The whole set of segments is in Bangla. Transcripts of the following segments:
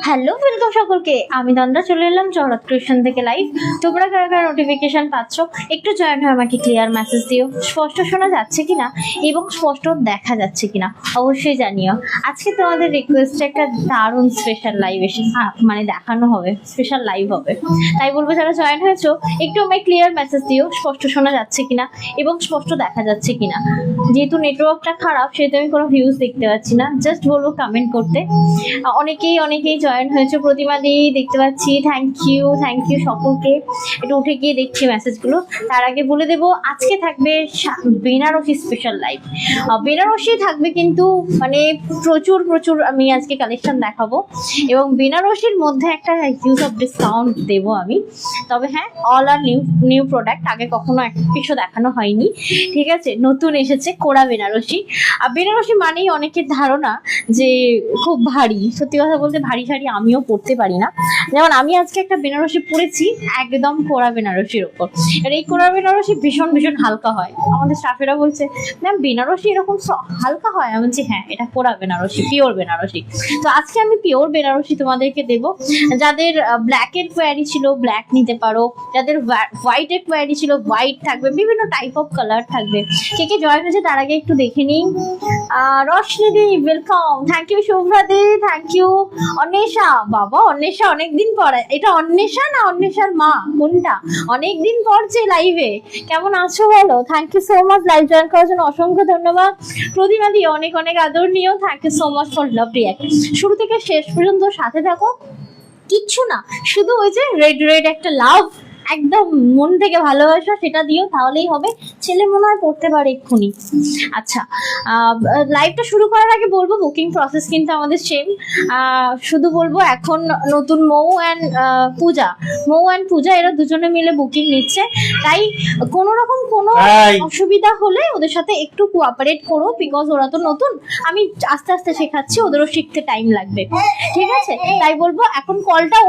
হ্যালো, ওয়েলকাম সকলকে। আমি নন্দা চলে এলাম জহরত ক্রিয়েশন থেকে লাইভ। তোমরা কারা কারা নোটিফিকেশন পাচ্ছ একটু জয়েন হয়ে আমাকে ক্লিয়ার মেসেজ দিও। স্পষ্ট শোনা যাচ্ছে কিনা এবং স্পষ্ট দেখা যাচ্ছে কিনা অবশ্যই জানিও। আজকে তোমাদের রিকোয়েস্টে একটা দারুণ স্পেশাল লাইভ এসে মানে দেখানো হবে, স্পেশাল লাইভ হবে। তাই বলবো যারা জয়েন হয়েছো একটু আমায় ক্লিয়ার মেসেজ দিও, স্পষ্ট শোনা যাচ্ছে কিনা এবং স্পষ্ট দেখা যাচ্ছে কিনা। যেহেতু নেটওয়ার্কটা খারাপ সেহেতু আমি কোনো ভিউজ দেখতে পাচ্ছি না, জাস্ট বলবো কমেন্ট করতে। অনেকেই জয়েন হয়েছে। প্রতিমা দি দেখতে পাচ্ছি, থ্যাংক ইউ সকলকে। একটু উঠে গিয়ে দেখছি মেসেজগুলো। তার আগে বলে দেবো আজকে থাকবে বেনারসি স্পেশাল লাইভ। বেনারসি থাকবে কিন্তু মানে প্রচুর আমি আজকে কালেকশন দেখাবো এবং বেনারসির মধ্যে একটা হিউজ অফ ডিসকাউন্ট দেবো আমি। তবে হ্যাঁ, অল আর নিউ প্রোডাক্ট, আগে কখনো কিছু দেখানো হয়নি, ঠিক আছে। নতুন এসেছে কোড়া বেনারসি। আর বেনারসি মানেই অনেকের ধারণা যে খুব ভারী। সত্যি কথা বলতে ভারী শাড়ি আমিও পরতে পারি না। যেমন আমি আজকে একটা বেনারসি পরেছি, একদম কোড়া বেনারসির ওপর। আর এই কোড়া বেনারসি ভীষণ হালকা হয়। আমাদের স্টাফেরা বলছে ম্যাম বেনারসি এরকম হালকা হয়? আমি বলছি হ্যাঁ, এটা কোড়া বেনারসি, পিওর বেনারসি। তো আজকে আমি পিওর বেনারসি তোমাদেরকে দেবো। যাদের ব্ল্যাকের কোয়ারি ছিল ব্ল্যাক নিতে পারো, যাদের হোয়াইটের কোয়ারি ছিল হোয়াইট থাকবে, বিভিন্ন টাইপ অফ কালার থাকবে। কে জয়েন হয়েছে তার আগে একটু দেখে নিই। Roshni di welcome, thank you. Shubhra di thank you. Anwesha, বাবা অন্বেষা অনেকদিন পর। এটা অন্বেষা না অন্বেষার মা, কোনটা? অনেকদিন পর যে লাইভে। কেমন আছো বলো? Thank you so much live join করার জন্য, অসংখ্য ধন্যবাদ। প্রতিমা দি অনেক আদরণীয়, thank you so much for love react. শুরু থেকে শেষ পর্যন্ত সাথে থাকো, কিচ্ছু না, শুধু ওই যে রেড একটা লাভ, একদম মন থেকে ভালোবাসা, সেটা দিও, তাহলেই হবে। ছেলে মনে হয় পড়তে পারে এক্ষুনি। আচ্ছা, লাইভটা শুরু করার আগে বলবো বুকিং প্রসেস কিন্তু আমাদের সেম। শুধু বলবো এখন নতুন মৌ অ্যান্ড পূজা এরা দুজনে মিলে বুকিং নিচ্ছে। তাই কোনো রকম কোনো অসুবিধা হলে ওদের সাথে একটু কোঅপারেট করো, বিকজ ওরা তো নতুন, আমি আস্তে আস্তে শেখাচ্ছি, ওদেরও শিখতে টাইম লাগবে, ঠিক আছে। তাই বলবো এখন কলটা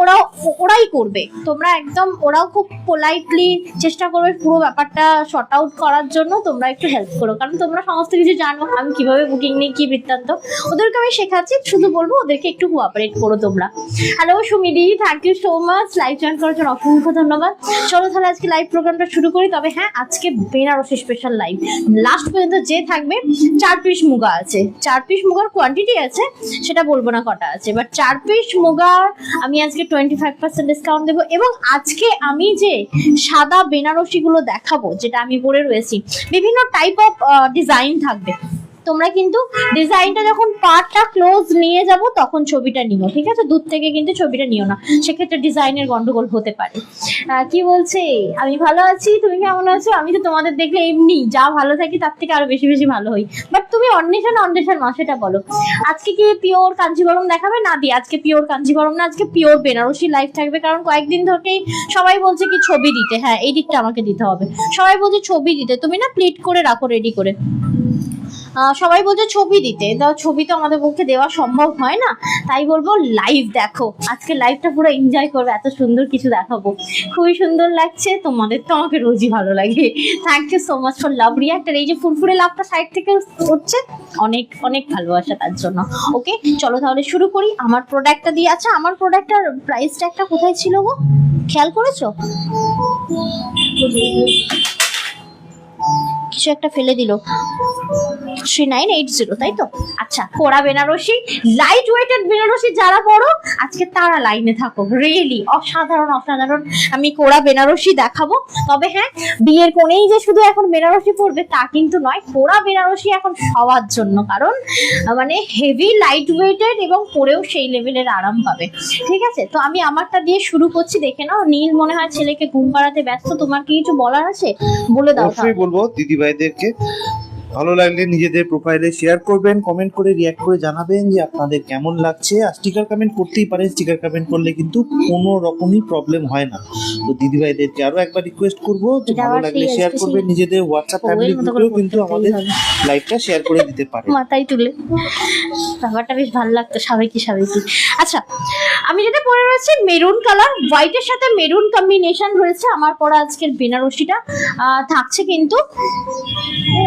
ওরাই করবে, তোমরা একদম, ওরাও খুব পোলাইটলি চেষ্টা করবে পুরো ব্যাপারটা শর্ট আউট করার জন্য। তোমরা একটু হেল্প করো, কারণ তোমরা সমস্ত কিছু জানো আমি কিভাবে বুকিং নিই, কি বৃত্তান্ত, ওদেরকে আমি শেখাচ্ছি। শুধু বলবো ওদেরকে একটু কোঅপারেট করো তোমরা। Hello Sumidi, thank you so much live join করার জন্য, অসংখ্য ধন্যবাদ। চলো তাহলে আজকে লাইভ প্রোগ্রামটা শুরু করি। তবে হ্যাঁ, আজকে বেনারসি স্পেশাল লাইভ, লাস্ট পর্যন্ত যে থাকবে। 4 পিস মুগা আছে, 4 পিস মুগার কোয়ান্টিটি আছে, সেটা বলবো না কটা আছে, বাট 4 পিস মুগার আমি আজকে 25% ডিসকাউন্ট দেবো। এবং আজকে আমি যে সাদা বেনারসি গুলো দেখাবো, যেটা আমি পরে রয়েছি, বিভিন্ন টাইপ অফ ডিজাইন থাকবে। তোমরা কিন্তু ডিজাইনটা যখন পার্টটা ক্লোজ নিয়ে যাব তখন ছবিটা নিও, ঠিক আছে। দূর থেকে কিন্তু ছবিটা নিও না, সেক্ষেত্রে ডিজাইনের গন্ডগোল হতে পারে। কি বলছে? আমি ভালো আছি, তুমি কেমন আছো? আমি তো তোমাদের দেখলে এমনি যা ভালো থাকি তার থেকে আরো বেশি ভালো হই। বাট তুমি অন্বেষার মা, সেটা বলো। আজকে কি পিওর কাঞ্জিভরম দেখাবে? না দি, আজকে পিওর কাঞ্জিভরম না, আজকে পিওর বেনারসি লাইভ থাকবে। কারণ কয়েকদিন ধরেই সবাই বলছে কি ছবি দিতে, হ্যাঁ এই দিকটা আমাকে দিতে হবে। সবাই বলছে ছবি দিতে, তুমি না প্লিট করে রাখো রেডি করে। সবাই বলছে ছবি দিতে, দাও ছবি তো আমাদের পক্ষে দেওয়া সম্ভব হয় না। তাই বলবো লাইভ দেখো, আজকে লাইভটা পুরো এনজয় করবে, এত সুন্দর কিছু দেখাবো, খুবই সুন্দর লাগছে। তোমাদের তো আমাকে রোজই ভালো লাগে। Thank you so much for love react. আর এই যে ফুরফুরে লাভটা সাইড থেকে উঠছে, অনেক ভালোবাসা তার জন্য। ওকে চলো তাহলে শুরু করি। আমার প্রোডাক্টটা দিয়ে, আচ্ছা আমার প্রোডাক্টটার প্রাইস ট্যাগটা কোথায় ছিল গো, খেয়াল করেছো? কিছু একটা ফেলে দিল, 3980, তাই তো? আচ্ছা, কোড়া বেনারসি, লাইট ওয়েটেড বেনারসি যারা পড়ো আজকে তারা লাইনে থাকো। রিয়েলি অসাধারণ আমি কোড়া বেনারসি দেখাবো। তবে হ্যাঁ, বিয়ের কোণেই যে শুধু এখন বেনারসি পরবে তা কিন্তু নয়, কোড়া বেনারসি এখন সবার জন্য, কারণ মানে হেভি লাইট ওয়েটেড এবং পরেও সেই লেভেলের আরাম পাবে, ঠিক আছে। তো আমি আমারটা দিয়ে শুরু করছি, দেখে নাও। নীল মনে হয় ছেলেকে ঘুম পাড়াতে ব্যস্ত, তোমার কি কিছু বলার আছে বলে দাও। অবশ্যই বলবো দিদি ভাইদেরকে ভালো লাগলে নিজেদের প্রোফাইলে শেয়ার করবেন, কমেন্ট করে রিঅ্যাক্ট করে জানাবেন যে আপনাদের কেমন লাগছে। আর স্টিকার কমেন্ট করতেই পারেন, স্টিকার কমেন্ট করলে কিন্তু কোনো রকমই প্রবলেম হয় না। তো দিদি ভাইদেরকে আরো একবার রিকোয়েস্ট করবো যে ভালো লাগলে শেয়ার করবেন, নিজেদের হোয়াটসঅ্যাপ ফ্যামিলি গ্রুপেও কিন্তু আমাদের লাইভটা শেয়ার করে দিতে পারেন। মাথায় তুলে ব্যাপারটা বেশ ভালো লাগতো, সাবেকি। আচ্ছা, আমি যেটা পরে রয়েছে মেরুন কালার, হোয়াইটের সাথে মেরুন কম্বিনেশন রয়েছে আমার পরা আজকের বেনারসিটা। থাকছে কিন্তু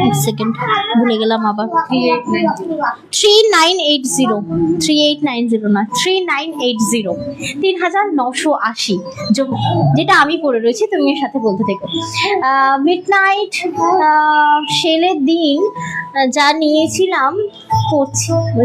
এক সেকেন্ড ভুলে গেলাম আবার। 3980 না 3980 3980 যেটা আমি পরে রয়েছি, তুমি এর সাথে বলতে থেকো। মিডনাইট সেলের দিন যা নিয়েছিলাম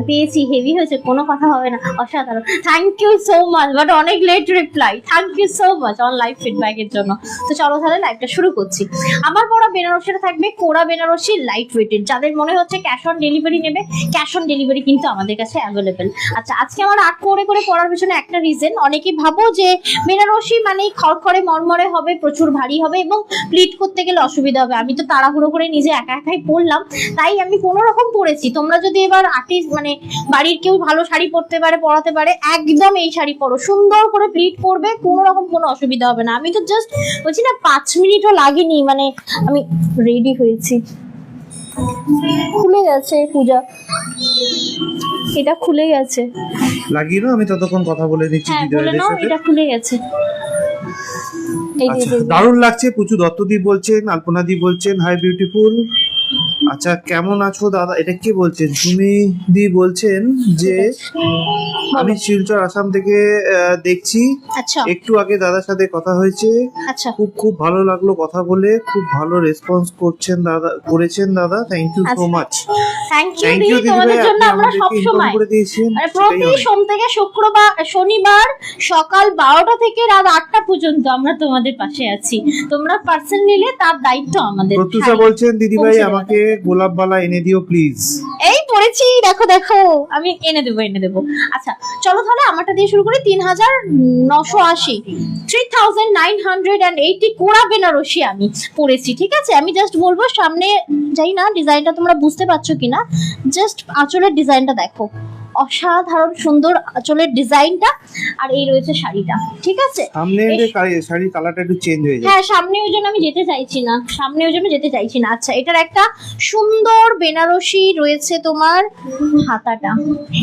পেয়েছি, হেভি হয়েছে, কোনো কথা হবে না, অসাধারণ। Thank you so much, but অনেক late reply. Thank you so much on live ফিডব্যাকের জন্য। তো চলো তাহলে লাইভটা শুরু করছি। আমার পরা বেনারসিটা থাকবে কোরা বেনারসি লাইট ওয়েটেড। যাদের মনে হচ্ছে ক্যাশ অন ডেলিভারি নেবে, ক্যাশ অন ডেলিভারি কিন্তু আমাদের কাছে অ্যাভেলেবেল। আচ্ছা, আজকে আমার আর্ট করে পরার পেছনে একটা রিজন, অনেকেই ভাবো যে বেনারসি মানে খড়খড়ে মরমরে হবে, প্রচুর ভারী হবে এবং প্লিট করতে গেলে অসুবিধা হবে। আমি তো তাড়াহুড়ো করে নিজে একা একাই পরলাম, তাই আমি কোনো রকম পরেছি। তোমরা যদি এবার আর্টিস্ট মানে বাড়ির কেউ ভালো শাড়ি পরতে পারে, পরাতে পারে, একদম এই শাড়ি পরো, সুন্দর করে প্লিট করবে, কোনো রকম কোনো অসুবিধা হবে না। আমি তো জাস্ট বলছি না 5 মিনিটও লাগেনি, মানে আমি রেডি হয়েছি। খুলে গেছে পূজা, এটা খুলে গেছে, লাগিয়ে নাও, আমি ততক্ষণ কথা বলে নিচ্ছি হ্যাঁ বলে দিদিভাইদের নাও, সাথে। এটা খুলে গেছে। এই আচ্ছা, যে দারুণ লাগছে। পুচু দত্তদীপ বলছেন, আলপনাদি বলছেন হাই বিউটিফুল। আচ্ছা, কেমন আছো দাদা? এটা কে বলছেন? সুমি দি বলছেন যে আমি শিলচর আসাম থেকে দেখছি, আচ্ছা একটু আগে দাদার সাথে কথা হয়েছে, আচ্ছা খুব ভালো লাগলো কথা বলে, খুব ভালো রেসপন্স করেছেন দাদা। Thank you so much. Thank you thank দিদি, ইউ তোমাদের জন্য আমরা সব সময় করে দিয়েছেন। মানে প্রতি সোম থেকে শনিবার সকাল 12টা থেকে রাত 8টা পর্যন্ত আমরা তোমাদের পাশে আছি। তোমরা পার্সেল নিলে তার দায়িত্ব আমাদের। প্রত্যুষা বলছেন দিদি ভাই আমাকে গোলাপ বালা এনে দিও প্লিজ। এই পড়েছি, দেখো দেখো, আমি এনে দেবো। আচ্ছা চলো তাহলে আমারটা দিয়ে শুরু করি। 3980 3980 কোরা বেনারসি আমি পরেছি, ঠিক আছে? আমি জাস্ট বলবো, সামনে যাই না ডিজাইনটা তোমরা বুঝতে পারছো কিনা, জাস্ট আঁচলের ডিজাইনটা দেখো, অসাধারণ সুন্দর আঁচলের ডিজাইনটা। আর এই রয়েছে শাড়িটা, ঠিক আছে? সামনে যে শাড়ির কালারটা একটু চেঞ্জ হয়ে যায়। হ্যাঁ, সামনে ওই জন্য আমি যেতে চাইছি না। আচ্ছা, এটার একটা সুন্দর বেনারসি রয়েছে তোমার হাতাটা।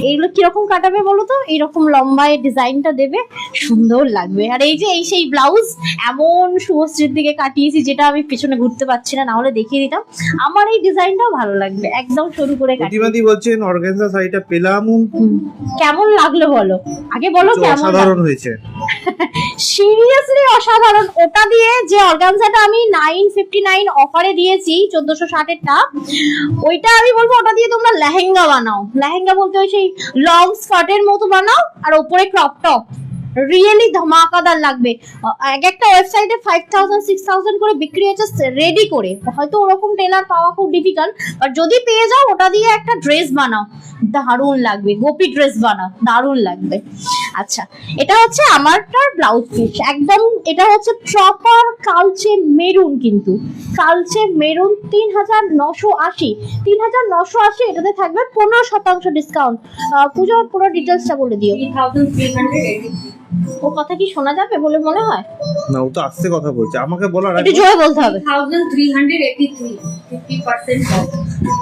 এইগুলো কিরকম কাটাবে বলো তো? এইরকম লম্বায় ডিজাইনটা দেবে, সুন্দর লাগবে। আর এই যে এই সেই ব্লাউজ এমন শুভশ্রীর দিকে কাটিয়েছি, যেটা আমি পেছনে ঘুরতে পারছি না, হলে দেখিয়ে দিতাম। আমার এই ডিজাইনটাও ভালো লাগবে, একদম সরু করে কাটিয়ে। প্রতিমাদি বলছেন অর্গানজা শাড়িটা পেলাম, কেমন লাগলো বলো, আগে বলো কেমন অসাধারণ হয়েছে। সিরিয়াসলি অসাধারণ। ওটা দিয়ে যে অর্গানজাটা আমি 959 অফারে দিয়েছি 1460 এরটা, ওইটা আমি বলবো ওটা দিয়ে তোমরা লেহেঙ্গা বানাও। লেহেঙ্গা বলতে ওই সেই লং স্কার্টের মতো বানাও, আর উপরে ক্রপ টপ, রিয়েলি ধামাকাদার লাগবে। একটা ওয়েবসাইটে 5000 6000 করে বিক্রি হচ্ছে রেডি করে, হয়তো ওরকম টেলার পাওয়া খুব ডিফিকাল্ট, আর যদি পেয়ে যাও ওটা দিয়ে একটা ড্রেস বানাও, দারুণ লাগবে। গোপী ড্রেস বানাও, দারুণ লাগবে। আচ্ছা, এটা হচ্ছে আমারটার ব্লাউজ পিস, একদম এটা হচ্ছে প্রপার কালচে মেরুন, কিন্তু কালচে মেরুন 3980 এটাতে থাকবে 15% ডিসকাউন্ট। পুজো পুরো ডিটেলসটা বলে দিও। 3383 ও কথা কি শোনা যাবে বলে মনে হয়? না, ও তো আস্তে কথা বলছে, আমাকে বলার একটু জোরে বলতে হবে। 3383 50% off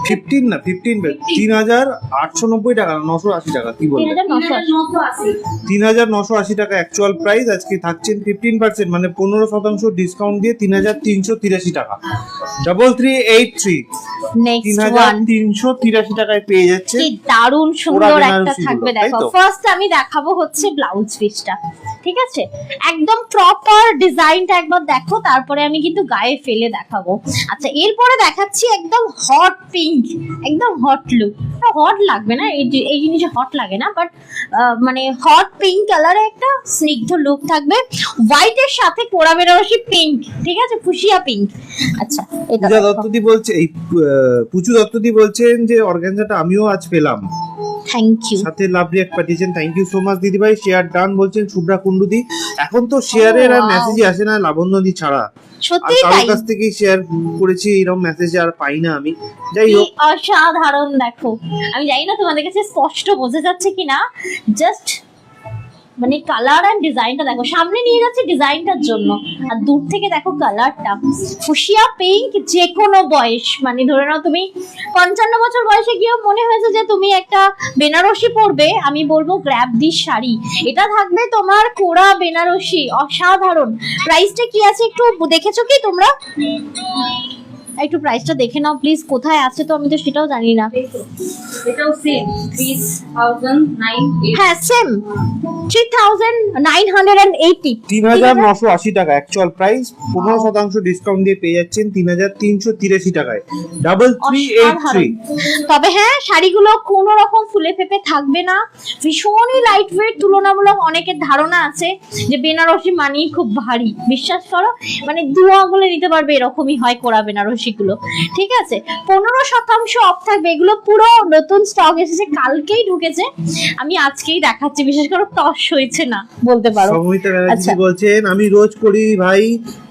15 না 15 3890 টাকা, 980 টাকা। কি বলবে? 3980 3980 টাকা অ্যাকচুয়াল প্রাইস। আজকে থাকছেন 15% মানে 15% ডিসকাউন্ট দিয়ে 3383 টাকা। 3383 নেক্সট ওয়ান 3383 টাকায় পেয়ে যাচ্ছে। কি দারুণ সুন্দর ওরা একটা বেনারসি থাকবে। গুলো, তাই দেখো, তো? ফার্স্ট আমি দেখাবো হচ্ছে ব্লাউজ পিসটা, ঠিক আছে? একদম প্রপার ডিজাইনটা একবার দেখো, তারপরে আমি কিন্তু গায়ে ফেলে দেখাবো। আচ্ছা, এরপরে দেখাচ্ছি একদম হট পিঙ্ক, একদম হট লুক। হট লাগবে না, এই জিনিসে হট লাগে না, বাট মানে হট পিঙ্ক কালারে একটা স্নিগ্ধ লুক থাকবে, হোয়াইটের সাথে কোরা বেনারসি পিঙ্ক, ঠিক আছে? Fuchsia pink. আচ্ছা, এটা পূজা দত্তদি বলছে, এই পুচু দত্তদি বলছেন যে অর্গানজাটা আমিও আজ পেলাম, থ্যাংক ইউ। সাথে লাভ রিয়াক্ট পাঠিয়েছেন, থ্যাংক ইউ সো মাচ দিদি ভাই। শেয়ার ডান বলছেন শুভ্রা কুন্ডুদি। এখন তো শেয়ারের আর wow. মেসেজই আসে না লাবণ্যদি ছাড়া, আর সত্যি তাই, কারোর কাছ থেকে শেয়ার করেছি, এরকম মেসেজ আর পাই না আমি। যাই কি হোক, অসাধারণ। দেখো, আমি জানি না তোমাদের কাছে স্পষ্ট বোঝা যাচ্ছে কিনা, জাস্ট মানে কালার এন্ড ডিজাইনটা দেখো। সামনে নিয়ে যাচ্ছে ডিজাইনটার জন্য, আর দূর থেকে দেখো কালারটা, ফুসিয়া পিঙ্ক। যে কোনো বয়স, মানে ধরে নাও তুমি 55 বছর বয়সে গিয়েও মনে হয়েছে যে তুমি একটা বেনারসি পরবে, আমি বলবো গ্র্যাব দিস শাড়ি। এটা থাকবে তোমার কোরা বেনারসি, অসাধারণ। প্রাইসটা কি আছে একটু দেখেছো কি তোমরা? একটু প্রাইসটা দেখে নাও প্লিজ, কোথায় আছে তো আমি তো সেটাও জানি না। দেখো এটাও সেম 300980 হ্যাঁ সেম 3980। 3980 টাকা অ্যাকচুয়াল প্রাইস, 15% ডিসকাউন্ট দিয়ে পেয়ে যাচ্ছেন 3383 টাকায়। 3383। তবে হ্যাঁ শাড়িগুলো কোনো রকম ফুলে ফেপে থাকবে না, ভীষণই লাইট ওয়েট। তুলনামূলক অনেকের ধারণা আছে যে বেনারসি মানেই খুব ভারী, বিশ্বাস করো মানে দু আঙুলে নিতে পারবে এরকমই হয় কোরা বেনারসি গুলো, ঠিক আছে। 15% অফ থাকবে, এগুলো পুরো নতুন স্টক এসেছে, কালকেই ঢুকেছে, আমি আজকেই দেখাচ্ছি, বিশেষ করে তস হয়েছে না বলতে পারো। সমমিতা ব্যানার্জি আচ্ছা। বলছেন আমি রোজ করি ভাই,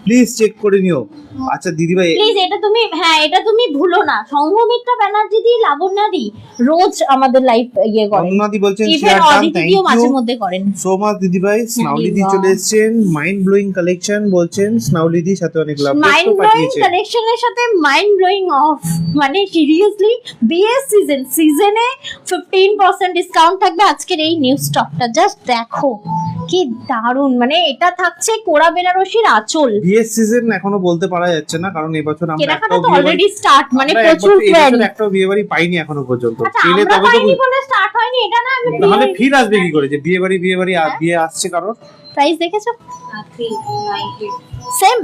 প্লিজ চেক করে নিও। আচ্ছা দিদি ভাই, প্লিজ এটা তুমি, হ্যাঁ এটা তুমি ভুলো না, সংঘমিত্রা ব্যানার্জি দি, লাবণ্যা দি রোজ আমাদের লাইভ ইয়ে করেন, অন্যদি বলছেন even share done, Aditi thank দিও মাঝে ইউ মধ্যে করেন। সো মাচ দিদি ভাই। স্নাউলি দি বাহ। চলে এসেছেন, মাইন্ড ব্লোয়িং কালেকশন বলছেন স্নাউলি দি, সাথে অনেক লাভ মাইন্ড ব্লোয়িং পাঠিয়েছেন। কালেকশনের সাথে মাইন্ড ব্লোয়িং অফ, মানে সিরিয়াসলি বিএস সিজনে 15% ডিসকাউন্ট থাকবে আজকের এই নিউ স্টকটা, জাস্ট দেখো কি দারুন, মানে এটা থাকছে কোরা বেনারসির আঁচল। বিএস সিজন এখনো বলতে পারা যাচ্ছে না, কারণ এবছর আমরা কেনাকাটা একটাও তো অলরেডি স্টার্ট, মানে প্রচুর ট্রেন্ড। একটাও বিয়ে বাড়ি পাইনি এখনো পর্যন্ত। আচ্ছা পেলে আমরা তবে তো পাইনি বলে স্টার্ট হয়নি এটা না, আমি তাহলে ফিল আসবে কি করে যে বিয়ে বাড়ি বিয়ে আসছে কারণ? প্রাইস দেখেছো 3980 সেম।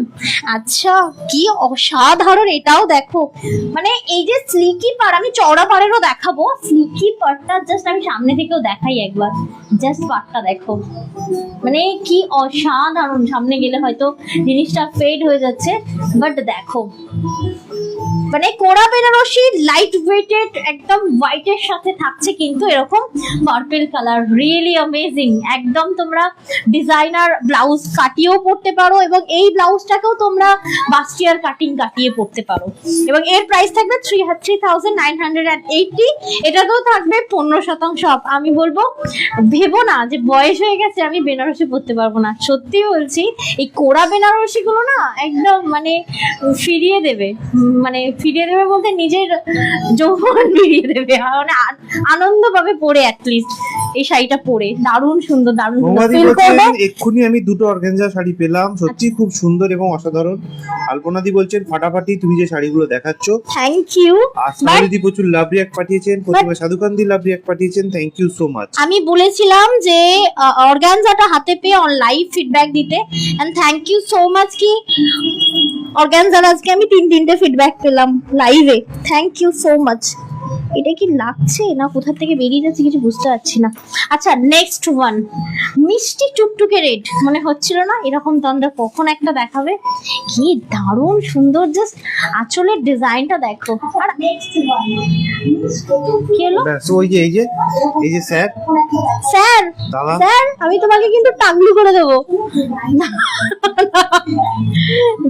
আচ্ছা কি অসাধারণ, এটাও দেখো, মানে এই যে স্লিকি পার, আমি চওড়া পাড়েরও দেখাবো, স্লিকি পারটা জাস্ট আমি সামনে থেকেও দেখাই একবার, জাস্ট পারটা দেখো, মানে কি অসাধারণ। সামনে গেলে হয়তো জিনিসটা ফেড হয়ে যাচ্ছে, বাট দেখো মানে কোরা বেনারসি লাইট ওয়েটেড একদম হোয়াইটের সাথে থাকছে কিন্তু এরকম পার্পল কালার, রিয়েলি অ্যামেজিং। একদম তোমরা ডিজাইনার ব্লাউজ কাটিয়েও পরতে পারো, এবং এই ব্লাউজটাকেও তোমরা বাস্টিয়ার কাটিং কাটিয়ে পরতে পারো, এবং এর প্রাইস থাকবে 3980। এটাতেও থাকবে 15% অফ। আমি বলবো ভেবো না যে বয়স হয়ে গেছে আমি বেনারসি পরতে পারবো না, সত্যি বলছি এই কোরা বেনারসি গুলো না একদম মানে ফিরিয়ে দেবে, মানে ফিরিয়ে দেবে বলতে নিজের যৌবন ফিরিয়ে দেবে, মানে আনন্দ পাবে পরে, অ্যাটলিস্ট এই শাড়িটা পরে দারুণ সুন্দর, দারুণ সুন্দর মোমাদি ফিল বলছেন করবে। এক্ষুনি আমি দুটো অর্গানজা শাড়ি পেলাম, সত্যি খুব সুন্দর এবং অসাধারণ। আলপনাদি বলছেন ফাটাফাটি তুমি যে শাড়িগুলো দেখাচ্ছ। Thank you. আসমানিদি প্রচুর লাভ রিয়াক্ট পাঠিয়েছেন, প্রতিমা সাধুকান্দি লাভ রিয়াক্ট পাঠিয়েছেন, থ্যাংক ইউ সো মাচ। আমি বলেছিলাম যে অর্গানজাটা হাতে পেয়ে অন লাইভ ফিডব্যাক দিতে, and thank you so much কি অর্গানজার আজকে আমি তিনটে ফিডব্যাক পেলাম লাইভে, থ্যাংক ইউ সো মাচ। এটা কি লাগছে না কোথা থেকে বেরিয়ে যাচ্ছে কিছু বুঝতে পারছি না। আচ্ছা নেক্সট ওয়ান, মিষ্টি টুকটুকে রেড, মনে হচ্ছিল না এরকম তন্দ্রা কখন একটা দেখাবে, কি দারুণ সুন্দর, জাস্ট আঁচলের ডিজাইনটা দেখো। আর নেক্সট ওয়ান কি হলো ব্যাস ওই যে এই যে স্যার স্যার, দাদা স্যার আমি তোমাকে কিন্তু টাগলু করে দেবো।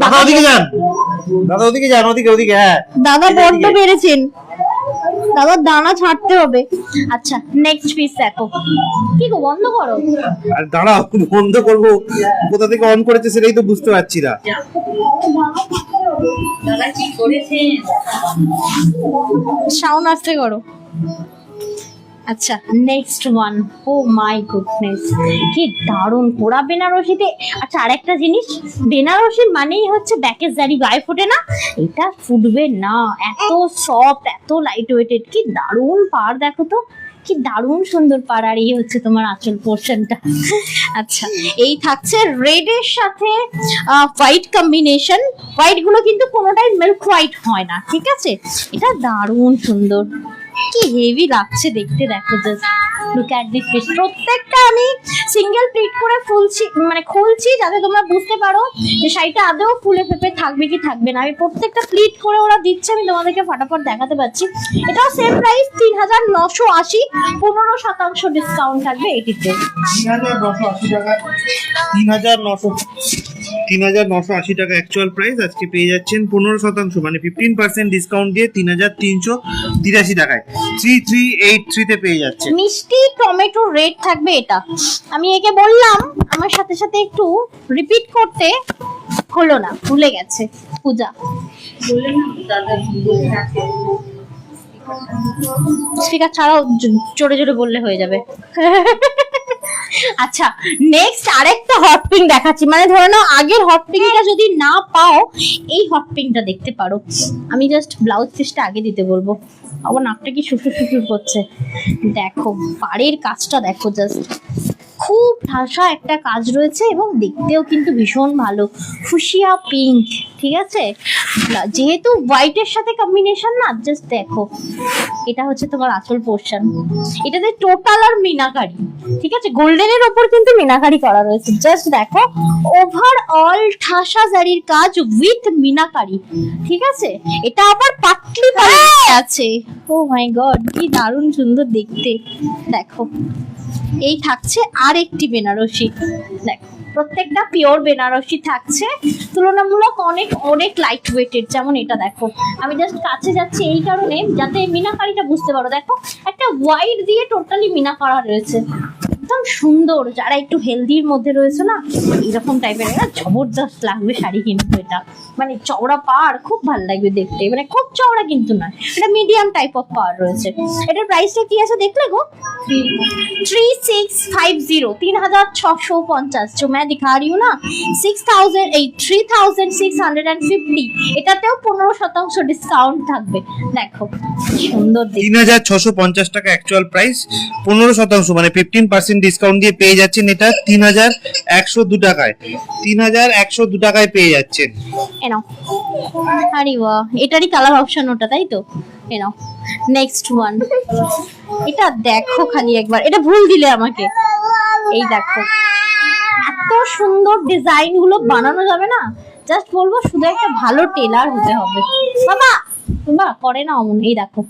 দাদা ওদিকে যান, দাদা ওদিকে যান, ওদিকে হ্যাঁ দাদা এই যে বড্ড এদিকে। বেড়েছেন, দাদার দানা ছাড়তে হবে। আচ্ছা নেক্সট পিস দেখো, কি গো বন্ধ করো, আর দাঁড়াও বন্ধ করবো, কোথা থেকে অন করেছে সেটাই তো বুঝতে পারছি না। দাদা কি করেছেন? সাউন্ড আসতে করো। আচ্ছা next one, oh my goodness কি দারুণ কোরা বেনারসিতে। আচ্ছা আরেকটা জিনিস, বেনারসি মানেই হচ্ছে ব্যাকের জারি গায়ে ফোটে না, এটা ফুটবে না, এত সফট এত লাইট ওয়েটেড, কি দারুণ পার দেখো তো, কি দারুণ সুন্দর পার। আর এই হচ্ছে তোমার আঁচল পোর্শনটা। আচ্ছা এই থাকছে রেড এর সাথে হোয়াইট কম্বিনেশন, হোয়াইট গুলো কিন্তু কোনোটাই মিল্ক হোয়াইট হয় না, ঠিক আছে। এটা দারুণ সুন্দর, কি হেভি লাগছে দেখতে, দেখো just look at this piece. প্রত্যেকটা আমি সিঙ্গেল প্লিট করে খুলছি যাতে তোমরা বুঝতে পারো যে শাড়িটা আদৌ ফুলে ফেপে থাকবে কি থাকবে না। আমি প্রত্যেকটা প্লিট করে ওরা দিচ্ছে, আমি তোমাদেরকে ফটাফট দেখাতে পাচ্ছি। এটাও সেম প্রাইস 3980, 15% ডিসকাউন্ট থাকবে এটিতে। 3980 টাকা, 3980 টাকা অ্যাকচুয়াল প্রাইস, আজকে পেয়ে যাচ্ছেন 15% মানে 15% ডিসকাউন্ট দিয়ে 3383 টাকায় 3383 তে পেয়ে যাচ্ছে। মিষ্টি টমেটো রেড থাকবে এটা, আমি একে বললাম আমার সাথে সাথে একটু রিপিট করতে, হলো না, ভুলে গেছে পূজা। বললেন না দাদা বলে রাখে স্পিকার ছাড়াও জোরে জোরে বললে হয়ে যাবে। আচ্ছা, নেক্সট আরেকটা হট পিঙ্ক দেখাচ্ছি, মানে ধরে নাও আগের হট পিঙ্কটা যদি না পাও এই হট পিঙ্কটা দেখতে পারো। আমি জাস্ট ব্লাউজ পিসটা আগে দিতে বলবো। আবার নাকটা কি শুশুর শুশুর করছে, দেখো পাড়ের কাজটা দেখো, জাস্ট খুব ঠাসা একটা কাজ রয়েছে এবং দেখতেও কিন্তু ভীষণ ভালো, ফুসিয়া পিঙ্ক। ঠিক আছে, যেহেতু হোয়াইটের সাথে কম্বিনেশন না, জাস্ট দেখো এটা হচ্ছে তোমার আঁচল পোর্শন, এটাতে টোটাল আর মিনাকারি, ঠিক আছে, গোল্ডেনের ওপর কিন্তু মিনাকারি করা রয়েছে। জাস্ট দেখো ওভারঅল ঠাসা জারির কাজ উইথ মিনাকারি, ঠিক আছে। এটা আবার পাতলি পাতলি আছে, ও মাই গড কি দারুণ সুন্দর দেখতে। দেখো এই থাকছে আর একটি বেনারসি, দেখো প্রত্যেকটা পিওর বেনারসি থাকছে, তুলনামূলক অনেক অনেক লাইট ওয়েটের। যেমন এটা দেখো, আমি জাস্ট কাছে যাচ্ছি এই কারণে যাতে মিনাকারিটা বুঝতে পারো। দেখো একটা হোয়াইট দিয়ে টোটালি মিনা করা রয়েছে, একদম সুন্দর। যারা একটু হেলদির মধ্যে রয়েছে না, এরকম টাইপের একটা জবরদস্ত লাগবে শাড়ি, কিন্তু এটা মানে চওড়া পাড়, খুব ভালো লাগবে দেখতে, মানে খুব চওড়া কিন্তু না, এটা মিডিয়াম টাইপ অফ পাড় রয়েছে। এটার প্রাইসটা কি আছে দেখলে গো? 3650, 3650। जो मैं दिखा रही हूँ ना 3650, এটাতেও 15% ডিসকাউন্ট থাকবে। দেখো সুন্দর দেখতে, 3650 টাকা অ্যাকচুয়াল প্রাইস, 15% মানে 15% ডিসকাউন্ট দিয়ে পেয়ে যাচ্ছেন এটা 3102 টাকায়, 3102 টাকায় পেয়ে যাচ্ছেন। এনাও, আরে বাহ, এটারই কালার অপশন ওটা, তাই তো? এনাও নেক্সট ওয়ান, এটা দেখো খালি একবার, এটা ভুল দিলে আমাকে। এই দেখো এত সুন্দর ডিজাইন গুলো বানানো যাবে না, জাস্ট বলবো শুধু একটা ভালো টেলার হতে হবে। বাবা বাবা করে না অমন। এই দেখো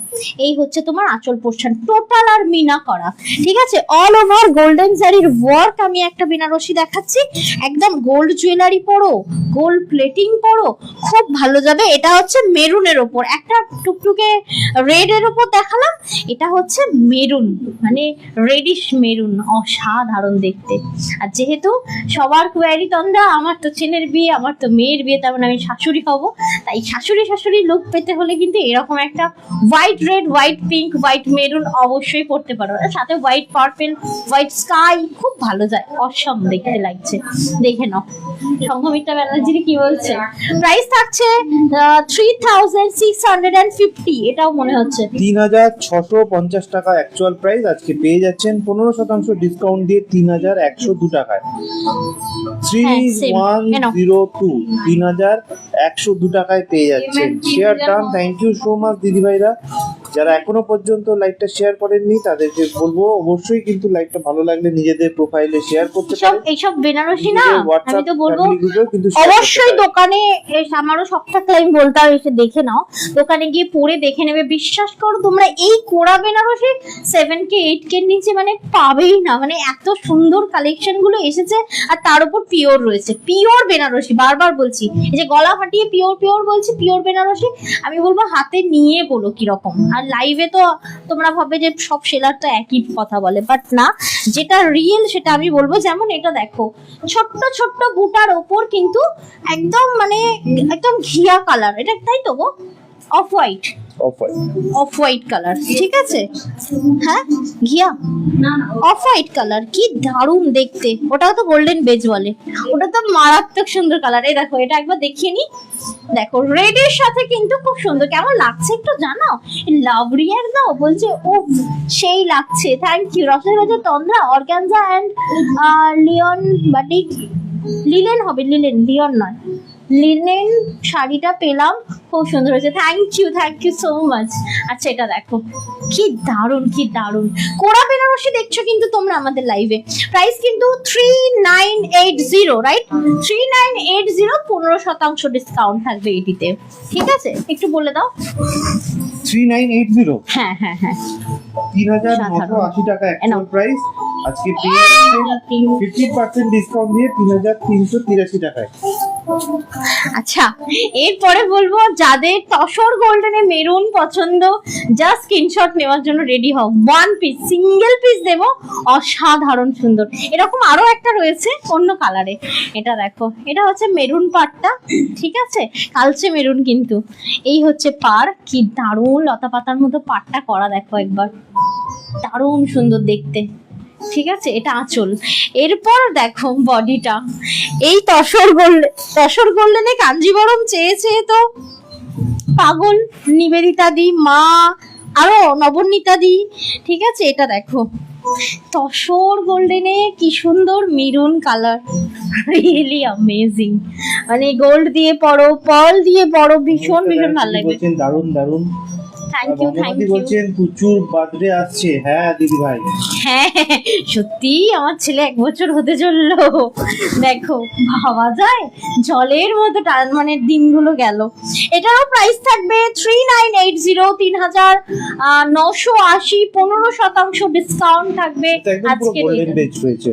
এই হচ্ছে তোমার আঁচল পোর্শন, টোটাল আর মিনা করা, ঠিক আছে, অল ওভার গোল্ডেন জারির ওয়ার্ক। আমি একটা বেনারসি দেখাচ্ছি, একদম গোল্ড জুয়েলারি পরো, গোল্ড প্লেটিং পরো, খুব ভালো যাবে। এটা হচ্ছে মেরুনের ওপর, একটা টুকটুকে রেড এর ওপর দেখালাম, এটা হচ্ছে মেরুন, মানে রেডিশ মেরুন, অসাধারণ দেখতে। আর যেহেতু সবার কোয়ারি তন্দ্রা, আমার তো ছেলের বিয়ে, আমার তো মেয়ের বিয়ে, তেমন আমি শাশুড়ি হব, তাই শাশুড়ি শাশুড়ি লুক পেতে হলে কিন্তু এরকম একটা white red, white pink, white maroon অবশ্যই পড়তে পারো, সাথে হোয়াইট পার্পল, হোয়াইট স্কাই, খুব ভালো যায়, অসম দেখতে লাগছে। দেখে নাও সংঘমিত্রা ব্যানার্জি কি বলছে, প্রাইস থাকছে 3650, এটাও মনে হচ্ছে 3650 টাকা অ্যাকচুয়াল প্রাইস, আজকে পেয়ে যাচ্ছেন 15% ডিসকাউন্ট দিয়ে 3102 টাকায়। 3102, 3102 টাকায় পেয়ে যাচ্ছেন। Share done, thank you so much দিদি ভাইরা। যারা এখনো পর্যন্ত লাইভটা শেয়ার করেননি তাদেরকে বলবো অবশ্যই কিন্তু লাইভটা ভালো লাগলে নিজেদের প্রোফাইলে শেয়ার করতে পারেন। এইসব বেনারসি না, আমি তো বলবো কিন্তু অবশ্যই দোকানে আমারও শখ থাকলে আমি বলতাম এসে দেখে নাও, দোকানে গিয়ে পরে দেখে নেবে। বিশ্বাস করো তোমরা এই কোড়া বেনারসি 7K 8K নিচে মানে পাবেই না, মানে এত সুন্দর কালেকশন গুলো এসেছে, আর তার উপর পিওর রয়েছে, পিওর বেনারসি। বারবার বলছি, এই যে গলা ফাটিয়ে পিওর পিওর বলছি, পিওর বেনারসি। আমি বলবো হাতে নিয়ে বলো কিরকম। আর লাইভে তো তোমরা ভাবে যে সব সেলার তো একই কথা বলে, বাট না, যেটা রিয়েল সেটা আমি বলবো। যেমন এটা দেখো, ছোট্ট ছোট্ট বুটার ওপর কিন্তু একদম মানে একদম ঘিয়া কালার, এটা তাই তো গো, off white, off white colour, ঠিক আছে, হ্যাঁ ঘিয়া না না অফ হোয়াইট কালার, কি দারুণ দেখতে। ওটাও তো গোল্ডেন বেজ বলে, ওটা তো মারাত্মক সুন্দর কালার। এই দেখো এটা একবার দেখিয়ে নি, দেখো রেড এর সাথে কিন্তু খুব সুন্দর, কেমন লাগছে একটু জানাও। লাভ রিয়ার দাও বলছে, ও সেই লাগছে, থ্যাংক ইউ। রসের বাজার Tandra organza and leon batik, linen হবে, লিলেন, লিওন নয়, লিনেন শাড়িটা পেলাম, খুব সুন্দর হয়েছে, থ্যাংক ইউ সো মাচ। আচ্ছা এটা দেখো কি দারুণ, কি দারুণ কোড়া বেনারসি দেখছো কিন্তু তোমরা আমাদের লাইভে। প্রাইস কিন্তু 3980, রাইট, 3980, 15% ডিসকাউন্ট থাকবে এটিতে, ঠিক আছে, একটু বলে দাও। 3980, হ্যাঁ হ্যাঁ হ্যাঁ, 3980 টাকা অ্যাকচুয়াল প্রাইস, আজকে পেয়ে যাচ্ছেন 50% ডিসকাউন্ট দিয়ে 3383 টাকায়। আচ্ছা এরপরে বলবো যাদের তসর গোল্ডেনে মেরুন পছন্দ, জাস্ট স্ক্রিনশট নেওয়ার জন্য রেডি হও। ওয়ান পিস, সিঙ্গেল পিস দেবো, অসাধারণ সুন্দর। এরকম আরো একটা রয়েছে অন্য কালারে, এটা দেখো, এটা হচ্ছে মেরুন পাড়টা, ঠিক আছে, কালচে মেরুন কিন্তু। এই হচ্ছে পাড়, কি দারুণ লতা পাতার মতো পাড়টা করা, দেখো একবার, দারুণ সুন্দর দেখতে। ঠিক আছে, এটা আঁচল। এরপর দেখো বডিটা, এই তসর গোল্ডেনে কাঞ্জিবরম চেয়েছে তো পাগল নিবেদিতা দি, মা, আরো নবনীতা দি। ঠিক আছে, এটা দেখো তসর গোল্ডেনে কি সুন্দর মেরুন কালার, রিয়েলি অ্যামেজিং। মানে গোল্ড দিয়ে পরো, পার্ল দিয়ে পরো, ভীষণ ভীষণ ভালো লাগবে। বলছেন দারুন দারুন। Thank you, thank you. বলছেন প্রচুর বার্থডে আসছে। হ্যাঁ দিদি ভাই, হ্যাঁ সত্যি আমার ছেলে 1 বছর হতে চললো। দেখো ভাবা যায়, জলের মতো মানে দিনগুলো গেল। এটারও প্রাইস থাকবে 3980, 3980, 15% ডিসকাউন্ট থাকবে এটা একদম পুরো আজকে। গোল্ডেন বেজ রয়েছে।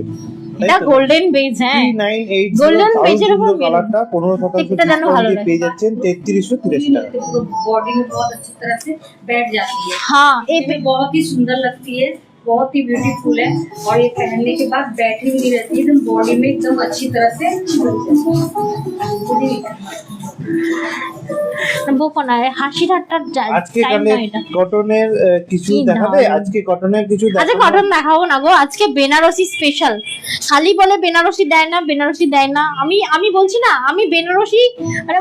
এটা গোল্ডেন বেজ, হ্যাঁ 3980 গোল্ডেন বেজের উপর কালারটা 15% দেখতে যেন ভালো ডিসকাউন্টে লাগে। পেয়ে যাচ্ছেন 3383 টাকা। बॉडी में बहुत अच्छी तरह से बैठ जाती है। हाँ ये भी बहुत ही सुंदर लगती है, बहुत ही ब्यूटीफुल है। और ये पहनने के बाद बैठी भी नहीं रहती है, एकदम बॉडी में एकदम अच्छी तरह से বোকনা হাসি ঠাট্টার আজকে টাইম না এটা। কটনের কিছু কি দেখাবে? দারুণ। আজকে কটনের কিছু আচ্ছা দেখাবো। কটন দেখাবো না গো, আজকে বেনারসি স্পেশাল। খালি বলে বেনারসি দেয় না, বেনারসি দেয় না। আমি বলছি না, আমি বেনারসি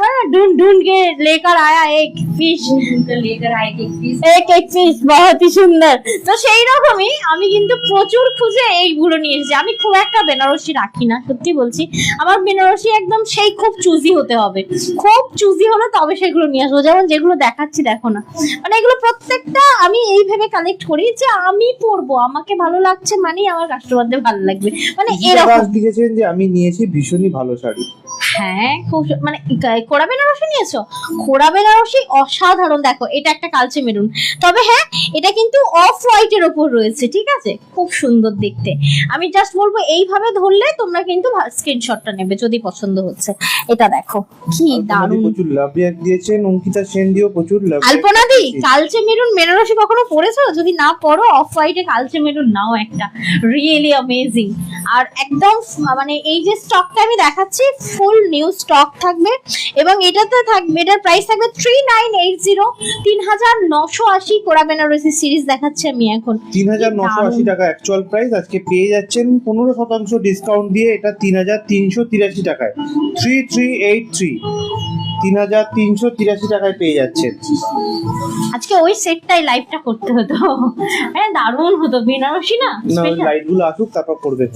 মানে ढूंढ ढूंढ के लेकर आया एक पीस, उनका लेकर आए एक पीस। एक पीस बहुत ही সুন্দর। তো সেই রকমই আমি কিন্তু প্রচুর খুঁজে এইগুলো নিয়ে এসেছি। আমি খুব একটা বেনারসি রাখি না, সত্যি বলছি। আমার বেনারসি একদম সেই খুব চুজি হতে হবে, খুব চুজি হলে তবে সেগুলো নিয়ে আসবো। যেমন যেগুলো দেখাচ্ছি দেখো না, মানে এগুলো প্রত্যেকটা আমি এইভাবে কালেক্ট করি যে আমি পরবো, আমাকে ভালো লাগছে মানে আমার কাস্টমারদের ভালো লাগবে, মানে এরকম। লিখেছেন যে আমি নিয়েছি ভীষণই ভালো শাড়ি। হ্যাঁ খুব মানে কোরা বেনারসি নিয়েছো? কোরা বেনারসি অসাধারণ। দেখো এটা একটা কালচে মেরুন, তবে হ্যাঁ এটা কিন্তু অফ হোয়াইটের ওপর রয়েছে, ঠিক আছে, খুব সুন্দর দেখতে। আমি জাস্ট বলবো এইভাবে ধরলে তোমরা কিন্তু স্ক্রিনশটটা নেবে যদি পছন্দ হচ্ছে। এটা দেখো কি দারুণ। প্রচুর লাভ রিয়াক্ট দিয়েছেন, অঙ্কিতা সেন দিও প্রচুর লাভ। আলপনা দি কালচে মেরুন বেনারসি কখনো পরেছো? যদি না পরো অফ হোয়াইটে কালচে মেরুন নাও একটা, রিয়েলি অ্যামেজিং। আর একদম মানে এই যে স্টকটা আমি দেখাচ্ছি ফুল নিউ স্টক থাকবে, এবং এটাতে থাকবে, এটার প্রাইস থাকবে 3980, 3980। কোরা বেনারসি সিরিজ দেখাচ্ছি আমি এখন, 3980 টাকা অ্যাকচুয়াল প্রাইস। আজকে পেয়ে যাচ্ছেন 15% ডিসকাউন্ট দিয়ে এটা 3383 টাকায়। 3383, 3383 টাকায় পেয়ে যাচ্ছেন। আজকে ওই সেটটাই লাইভটা করতে হতো, হ্যাঁ দারুণ হতো। বেনারসি না না special। লাইট গুলো আসুক তারপর করবে।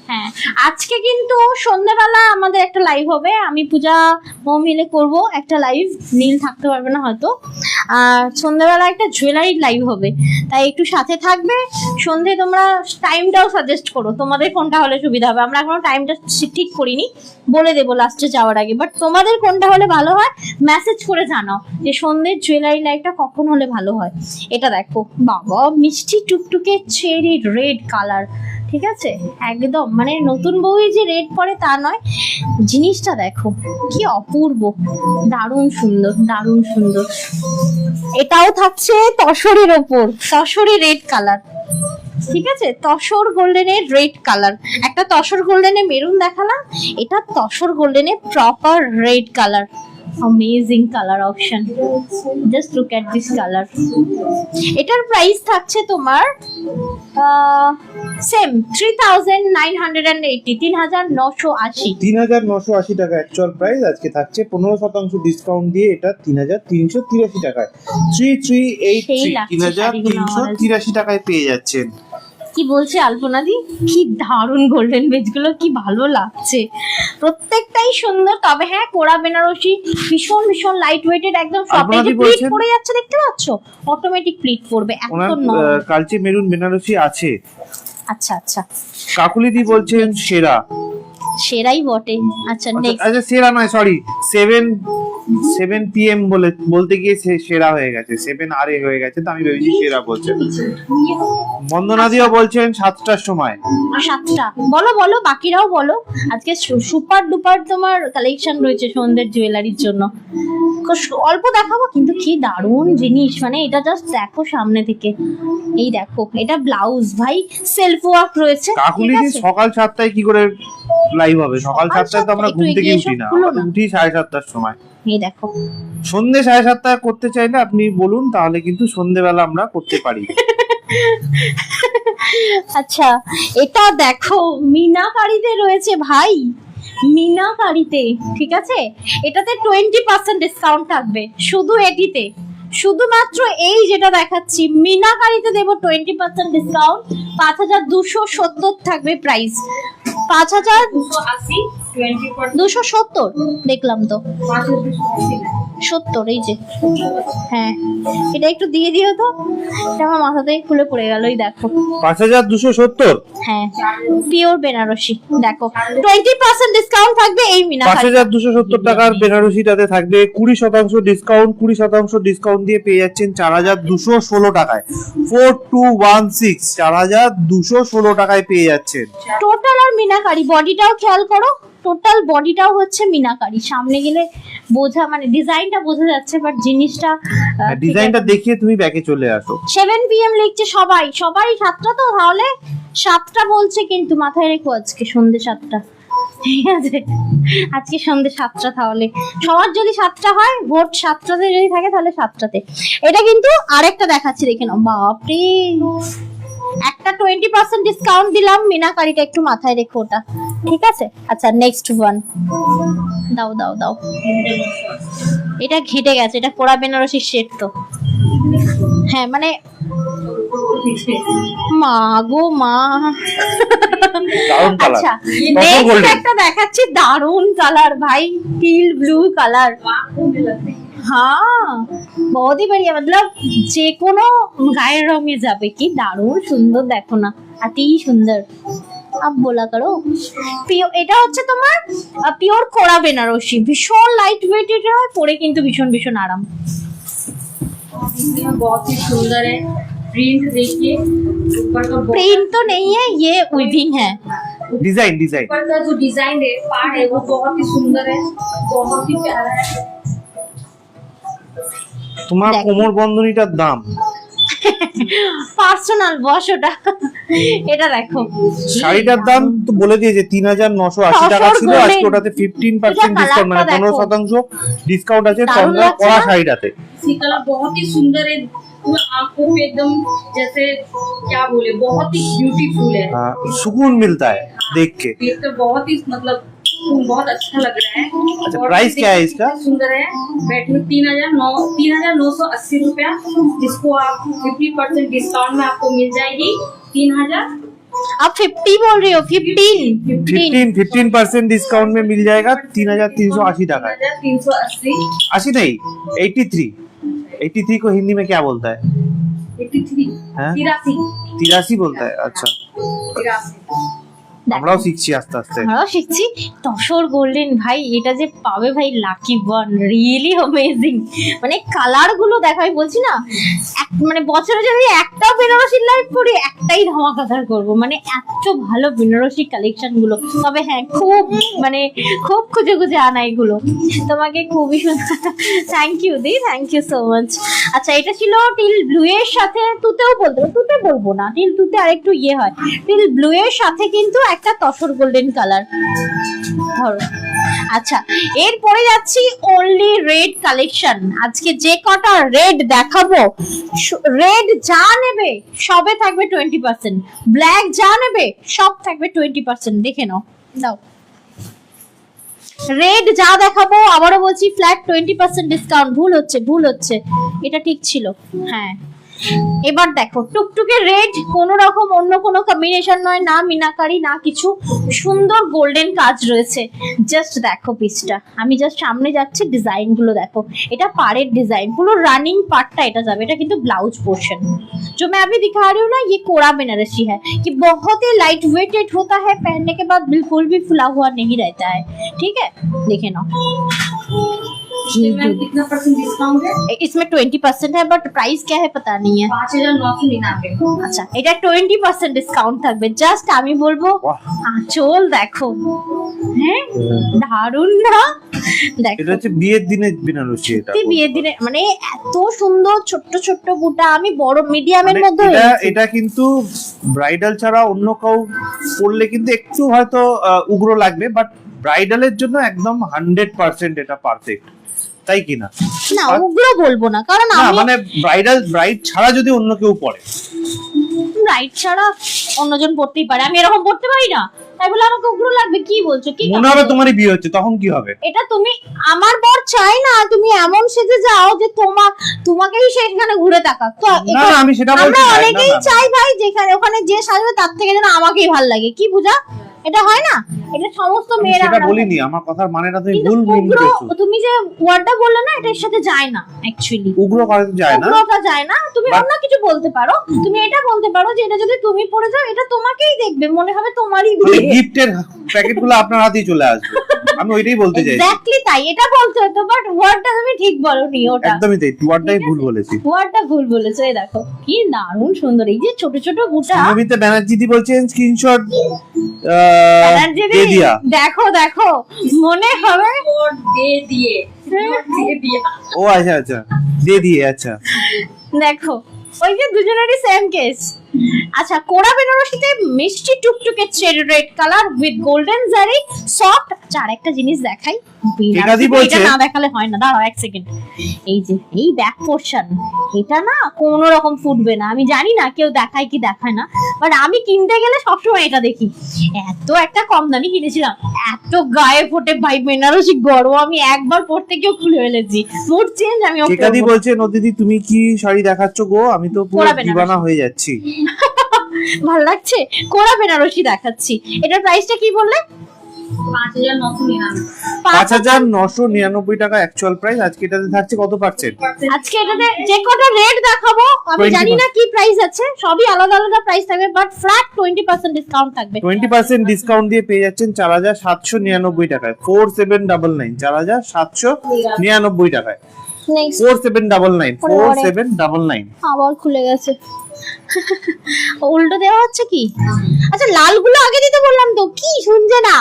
হ্যাঁ আজকে কিন্তু সন্ধ্যাবেলা আমাদের একটা লাইভ হবে, আমি পূজা মৌ মিলে করব একটা লাইভ, নীল থাকতে পারবে না হয়তো। আর সন্ধ্যাবেলা একটা জুয়েলারি লাইভ হবে, তাই একটু সাথে থাকবে। সন্ধে তোমরা টাইমটাও সাজেস্ট করো, তোমাদের কোনটা হলে সুবিধা হবে। আমরা এখনো টাইমটা ঠিক করিনি, বলে দেবো লাস্টে যাওয়ার আগে, বাট তোমাদের কোনটা হলে ভালো হয় মেসেজ করে জানাও যে সন্ধ্যের জুয়েলারি লাইভটা কখন হলে ভালো হয়। এটা দেখো বাবা, মিষ্টি টুকটুকে চেরি রেড কালার, ঠিক আছে একদম, মানে নতুন বউই যে রেড পরে তা নয়, জিনিসটা দেখো কি অপূর্ব, দারুণ সুন্দর, দারুণ সুন্দর। এটাও থাকছে তসরের ওপর, তসরি রেড কালার, ঠিক আছে, তসর গোল্ডেনের রেড কালার। একটা তসর গোল্ডেনে মেরুন দেখালাম, এটা তসর গোল্ডেনে proper red colour. Amazing colour option, just look at this colour. এটার প্রাইস থাকছে তোমার সেম 3980, 3980। 3980 টাকা অ্যাকচুয়াল প্রাইস। আজকে থাকছে 15% ডিসকাউন্ট দিয়ে এটা 3383 টাকায়। 3383, সেই লাগছে শাড়িগুলো আমার। 3383 টাকায় পেয়ে যাচ্ছেন। কি বলছে আলপনা দি, কি দারুণ গোল্ডেন বেজগুলো, কি ভালো লাগছে, প্রত্যেকটাই সুন্দর। তবে হ্যাঁ কোরা বেনারসি ভীষণ ভীষণ লাইট ওয়েটেড, একদম সব আলপনা দি যে প্লিট বলছেন- পড়ে যাচ্ছে দেখতে পাচ্ছ, অটোমেটিক প্লিট পড়বে, ওনার এত নরম। কালচে মেরুন বেনারসি আছে। আচ্ছা আচ্ছা, কাকুলিদি বলছেন সেরা। সেরাই বটে। আচ্ছা নেক্সট, আচ্ছা সেরা নয়, সরি 7 PM বলতে গিয়ে সেরা হয়ে গেছে, 7 আরে হয়ে গেছে, তো আমি ভেবেছি সেরা বলছেন। বন্দনাদিও বলছেন 7টার সময়। 7টা বলো বলো, বাকিরাও বলো। আজকে সুপার ডুপার তোমার কালেকশন রয়েছে সন্ধ্যের জুয়েলারির জন্য, অল্প দেখাবো কিন্তু কি দারুণ জিনিস, মানে এটা জাস্ট দেখো সামনে থেকে। এই দেখো এটা ব্লাউজ, ভাই সেলফ ওয়ার্ক রয়েছে, ঠিক কাকুলিদি আছে? সকাল 7টায় কি করে লাইভ হবে? সকাল 7টায় তো আমরা একটু ঘুম থেকে এগিয়ে উঠি এসো, না, খুলো আমরা না। উঠি 7:30টার সময়। এই দেখো সন্ধ্যে 7:30টায় করতে চাইলে আপনি বলুন, তাহলে কিন্তু সন্ধ্যেবেলা আমরা করতে পারি। আচ্ছা এটা দেখো মিনাকারিতে রয়েছে ভাই, মিনাকারিতে, ঠিক আছে। এটাতে 20% ডিসকাউন্ট থাকবে শুধু এটিতে, শুধুমাত্র এই যেটা দেখাচ্ছি মিনাকারিতে দেবো 20% ডিসকাউন্ট। 5270 থাকবে প্রাইস, 280 20% 5270 দেখলাম তো, 5280 70 এই যে, হ্যাঁ এটা একটু দিয়ে দিও তো, এটা আমার মাথা থেকে খুলে পড়ে গেল, এই দেখো 5270। হ্যাঁ পিওর বেনারসি, দেখো 20% ডিসকাউন্ট থাকবে এই মিনাকারি। 5270 টাকার বেনারসিটাতে থাকবে 20% ডিসকাউন্ট, 20% ডিসকাউন্ট দিয়ে পেয়ে যাচ্ছেন 4216 টাকায়। 4216, 4216 টাকায় পেয়ে যাচ্ছেন। টোটাল আর মিনাকারি, বডিটাও খেয়াল করো, টোটাল বডিটাও হচ্ছে মিনাকারি। সামনে গেলে বোঝা, মানে ডিজাইনটা বোঝা যাচ্ছে, বাট জিনিসটা ডিজাইনটা দেখিয়ে তুমি ব্যাকে চলে আসো। 7 PM লিখছে সবাই, সবাই 7টা, তো তাহলে 7টা বলছে, কিন্তু মাথায় রেখো আজকে সন্ধ্যে 7টা, ঠিক আছে, আজকে সন্ধ্যে 7টা, তাহলে সবার যদি 7টা হয়, ভোট 7টাতে যদি থাকে তাহলে 7টাতে। এটা কিন্তু আরেকটা দেখাচ্ছি, দেখে নাও, বাপরে একটা 20% ডিসকাউন্ট দিলাম, মিনাকারিটা একটু মাথায় রেখো ওটা, ঠিক আছে। আচ্ছা নেক্সট ওয়ান দাও দাও দাও, এটা ঘেটে গেছে, এটা কোড়া বেনারসির সেট তো, হ্যাঁ মানে মা গো মা। দারুণ কালার, আচ্ছা কত নেক্সট গোল্ডেন। একটা দেখাচ্ছি, দারুন কালার ভাই, টিল ব্লু কালার। आंखों में लगते हैं হ্যাঁ বহুত হি बढ़िया, मतलब যে কোনো গায়ের রঙে যাবে, কি দারুণ সুন্দর, দেখো না আতি সুন্দর। আপ বলা করো, এটা হচ্ছে তোমার পিওর কোড়া বেনারসি, ভীষণ লাইট ওয়েট, এটা হয় পরে কিন্তু ভীষণ ভীষণ আরাম। इसमें बहुत ही सुंदर है प्रिंट, देखिए ऊपर का प्रिंट तो नहीं है, ये वीविंग है। ডিজাইন ডিজাইন ऊपर का जो डिजाइन है, पार्ट है, वो बहुत ही सुंदर है, बहुत ही प्यारा है। তোমার দেখো। কোমর বন্ধনীটার দাম পার্সোনাল বস ওটা, এটা দেখো শাড়িটার দাম তো বলে দিয়েছে 3980 টাকা ছিল, গোল্ডেন। আজকে ওটাতে 15% এটা ডিসকাউন্ট, মানে কালারটা দেখো। 15% ডিসকাউন্ট আছে দারুণ চন্দ্রা লাগছে করা না? শাড়িটাতে। इसकी कलर बहुत ही सुंदर है, पूरा आंखों पे एकदम जैसे क्या बोले, बहुत ही ब्यूटीफुल है। सुकून मिलता है देख के। ये तो बहुत ही मतलब बहुत अच्छा लग रहा है। अच्छा, और प्राइस क्या है देखिए इसका? कितना सुंदर है, बैट में 3980 रुपया, जिसको आप 50% डिस्काउंट में आपको मिल जाएगी 3000। आप 50 बोल रही हो, 15 15% डिस्काउंट में मिल जाएगा 3380 टाका। 3380 80 नहीं 83 को हिंदी में क्या बोलता है? 83 हाँ? 83 बोलता है। अच्छा, 83 আমরাও শিখছি আস্তে আস্তে। আমরাও শিখছি। তসর গোল্ডেন ভাই, এটা যে পাবে ভাই লাকি ওয়ান, রিয়েলি অ্যামেজিং। মানে কালার গুলো দেখো, আমি বলছি না, মানে বছরে যদি একটাও বেনারসি লাইভ করি, একটাই ধামাকাদার করবো, মানে এত ভালো বেনারসি কালেকশন গুলো। তবে হ্যাঁ খুব মানে খুব খুঁজে খুঁজে আনা এগুলো, তোমাকে খুবই সুন্দর, থ্যাংক ইউ দি, থ্যাংক ইউ সো মাচ। আচ্ছা এটা ছিল টিল ব্লু এর সাথে, তুতেও বলতে, তুতে বলবো না, টিল তুতে আরেকটু ইয়ে হয়, টিল ব্লু এর সাথে কিন্তু একটা তসর গোল্ডেন কালার ধরো। আচ্ছা এরপরে যাচ্ছি অনলি রেড কালেকশন। আজকে যে কটা রেড দেখাবো, রেড যা নেবে সবে থাকবে 20%, ব্ল্যাক যা নেবে সব থাকবে 20%। দেখে নাও, দাও রেড যা দেখাবো, আবারও বলছি ফ্ল্যাট 20% ডিসকাউন্ট। ভুল হচ্ছে, এটা ঠিক ছিল, হ্যাঁ। এবার দেখো টুকটুকে রেড, কোনো রকম অন্য কোনো কম্বিনেশন নয়, না মিনাকারি না কিছু, সুন্দর গোল্ডেন কাজ রয়েছে। জাস্ট দেখো পিসটা, আমি জাস্ট সামনে যাচ্ছি, ডিজাইন গুলো দেখো, এটা পাড়ের ডিজাইন, পুরো রানিং পার্টটা এটা যাবে, এটা কিন্তু ब्लाउज पोर्शन जो मैं अभी दिखा रही हूँ ना, ये कोड़ा बनारसी है, कि बहुत ही लाइट वेटेड होता है, पहनने के बाद बिल्कुल भी फुला हुआ नहीं रहता है, ठीक है। देखे ना इसमें कितना परसेंट डिस्काउंट है? इसमें 20% है, बट प्राइस क्या है पता नहीं है। 5999। আচ্ছা এটা 20% ডিসকাউন্ট থাকবে। জাস্ট আমি বলবো বাহ। আঁচল দেখো, হ্যাঁ দারুণ না, দেখো এটা হচ্ছে বিয়ের দিনের বেনারসি। এটা সত্যি বিয়ের দিনে মানে এত সুন্দর, ছোট্ট ছোট্ট বুটা, আমি বড় মিডিয়ামের মানে মধ্যে এটা কিন্তু ব্রাইডাল ছাড়া অন্য কেউ পরলে কিন্তু একটু হয়তো উগ্র লাগবে, বাট ব্রাইডালের জন্য একদম 100% এটা পারফেক্ট, তাই কি না? না উগ্র বলবো না, কারণ না আমি মানে ব্রাইড ছাড়া যদি অন্য কেউ পরে ব্রাইট ছাড়া অন্যজন পড়তেই পারে, আমি এরকম পড়তে পারি না, তাই বলে আমাকে উগ্র লাগবে? কি বলছো? কি মনে হবে তোমারই বিয়ে হচ্ছে, তখন কি হবে? এটা তুমি, আমার বর চাই না তুমি এমন সেজে যাও যে তোমাকেই সেখানে ঘুরে তাকাক। তো না না, আমি সেটা বলছি আমরা না, না, অনেকেই না। চাই ভাই যেখানে ওখানে যে সাজবে তার থেকে যেন আমাকেই ভালো লাগে, কি বুঝা? এটা হয় না, এটা সমস্ত আমি মেয়েরা সেটা আমরা বলিনি, আমার কথার মানেটা তুমি কিন্তু ভুল মিন উগ্র, করছো। তুমি যে ওয়ার্ডটা বললে না এটার সাথে যায় না অ্যাকচুয়ালি, উগ্র করা যায় না। উগ্রটা যায় না। তুমি But- অন্য কিছু বলতে পারো, তুমি এটা বলতে পারো যে এটা যদি তুমি পড়ে যাও এটা তোমাকেই দেখবে, মনে হবে তোমারই বিয়ে। গিফটের প্যাকেটগুলো আপনার হাতেই চলে আসবে, আমি ওইটাই বলতে চাইছি। এক্স্যাক্টলি তাই, এটা বলতে হতো, বাট ওয়ার্ডটা তুমি ঠিক বলোনি, ওটা একদমই তাই, ওয়ার্ডটাই ভুল বলেছি। ওয়ার্ডটা ভুল বলেছো। এই দেখো কি দারুণ সুন্দর, এই যে ছোট ছোট বুটা। নমিতা ব্যানার্জি বলছেন স্ক্রিনশট ব্যানার্জি দি, দিয়ে দিয়া। দেখো দেখো মনে হবে और दे दिए दे दिया। ও আচ্ছা আচ্ছা, দিয়ে আচ্ছা। দেখো ওই যে দুজনেরই সেম কেস। আচ্ছা, কোরা বেনারসিতে মিষ্টি টুকটুকে cherry red colour with golden জারি সফট। আর একটা জিনিস দেখাই, একাদি বলছে- এটা না দেখালে হয় না, দাঁড়াও এক সেকেন্ড। এই যে এই ব্যাক পোরশন, এটা না কোনো রকম ফুটবে না, আমি জানি না কেউ দেখায় কি দেখায় না, বাট আমি কিনতে গেলে সবসময় এটা দেখি। এত একটা কম দামি কিনেছিলাম, এত গায়ে ফোটে ভাই বেনারসি গরম, আমি একবার পরতে গিয়েও খুলে ফেলেছি, মুড চেঞ্জ। আমি একাদি বলছে নদিদি তুমি কি শাড়ি দেখাচ্ছ গো, আমি তো পুরো কোরা বেনারসি। দিবানা হয়ে যাচ্ছি। ভালো লাগছে, কোরা বেনারসি দেখাচ্ছি। এটার প্রাইসটা কি বললে? 5,999। 5,999 টাকা অ্যাকচুয়াল প্রাইস। আজকে এটাতে থাকছে কত পার্সেন্ট? আজকে এটাতে যে কটা রেট দেখাবো আমি 20% জানি না কি প্রাইস আছে, সবই আলাদা আলাদা প্রাইস থাকবে, বাট ফ্ল্যাট 20% ডিসকাউন্ট থাকবে। 20% ডিসকাউন্ট দিয়ে পেয়ে যাচ্ছেন 4,799 টাকায়, 4799, 4,799 টাকায়, নেক্সট 4799, ওরে বাবারে। 4799। আবার খুলে গেছে, উল্টো দেওয়া হচ্ছে কি? আচ্ছা লালগুলো আগে দিতে বললাম তো, কি শুনছে না?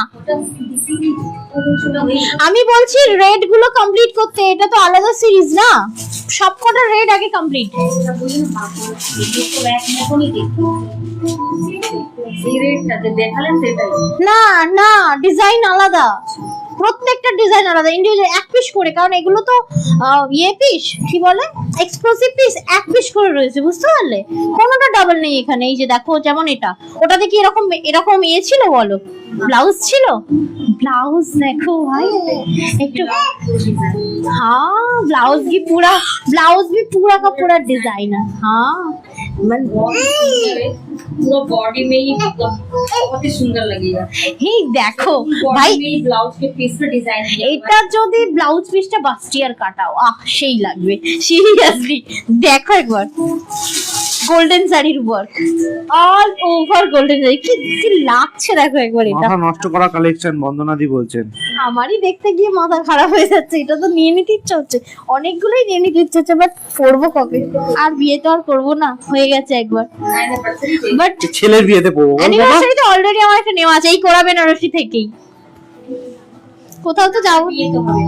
আমি বলছি রেড গুলো কমপ্লিট করতে, এটা তো আলাদা সিরিজ না, সবকটা রেড আগে কমপ্লিট। এই রেটটা যে দেখালেন সেটাই। না না, ডিজাইন আলাদা, প্রত্যেকটা ডিজাইন আলাদা, ইন্ডিভিজুয়াল এক পিস করে, কারণ এগুলো তো ইয়ে পিস কি বলে এক্সক্লুসিভ পিস, এক পিস করে রয়েছে, বুঝতে পারলে? কোনোটা ডাবল নেই এখানে। এই যে দেখো, যেমন এটা, ওটাতে কি এরকম এরকম ইয়ে ছিল বলো, ব্লাউজ ছিল, ব্লাউজ দেখো ভাই একটু, हाँ ब्लाउज भी पूरा का पूरा डिजाइनर। हाँ पूरा बॉडी में ही मतलब बहुत ही सुंदर लगेगा। ही देखो बॉडी भाई, में ही ब्लाउज के पीस पे डिजाइन किया हुआ है। এটা যদি ব্লাউজ পিসটা বাস্টিয়ার কাটাও, সেই লাগবে সিরিয়াসলি। দেখো একবার গোল্ডেন শাড়ির work, all over golden sari, কি কি লাগছে দেখো একবার। এটা মাথা নষ্ট করা কালেকশন, বন্দনাদি বলছেন। আমারই দেখতে গিয়ে মাথা খারাপ হয়ে যাচ্ছে, এটা তো নিয়ে নিতে ইচ্ছা হচ্ছে, অনেকগুলোই নিয়ে নিতে ইচ্ছা হচ্ছে, বাট পরবো কবে? আর বিয়ে তো আর করবো না, হয়ে গেছে একবার। 9% বাট ছেলের বিয়েতে পড়বো বল বাবা। অ্যানিভার্সারিতে অলরেডি আমার একটা নেওয়া আছে, এই কোরা বেনারসি থেকেই। কোথাও তো যাবো, ये तो হবে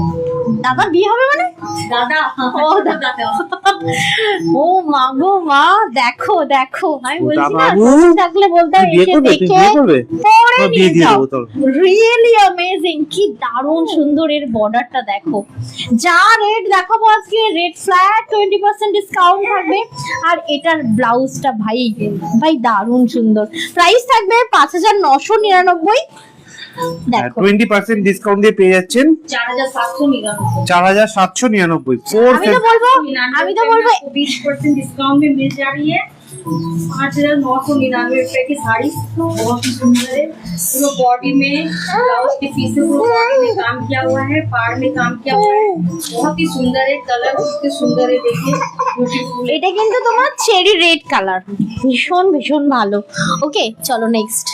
দাদা বিয়ে হবে মানে? দাদা ও দাদা, ও মা গো মা, দেখো দেখো, আমি ও বলছি না দাদাবু, তুমি থাকলে বলতে তুই বিয়ে এসে করবে? তুই দেখে বিয়ে করবে? পরে তোর নিয়ে বিয়ে দিয়ে যাও। দেবো তোর। রিয়েলি অ্যামেজিং, কি দারুণ সুন্দর এর বর্ডারটা দেখো। যা রেট দেখাবো আজকে, রেট ফ্ল্যাট 20% ডিসকাউন্ট থাকবে, আর এটার ব্লাউজটা ভাই ভাই দারুণ সুন্দর। প্রাইস থাকবে 5,999। দেখো 20% ডিসকাউন্ট দিয়ে পেয়ে যাচ্ছেন 4,799। 4,799। আমি তো বলবো 20% डिस्काउंट में मिल जा रही है। 5,999 रुपए की साड़ी बहुत ही सुंदर है, पूरा बॉडी में ब्लाउज के पीछे पूरा बॉडी में काम किया हुआ है, पाड़ में काम किया हुआ है, बहुत ही सुंदर है, कलर कितने सुंदर है देखिए, ब्यूटीफुल है। এটা কিন্তু তোমার চেরি রেড কালার, ভীষণ ভীষণ ভালো। ওকে চলো নেক্সট।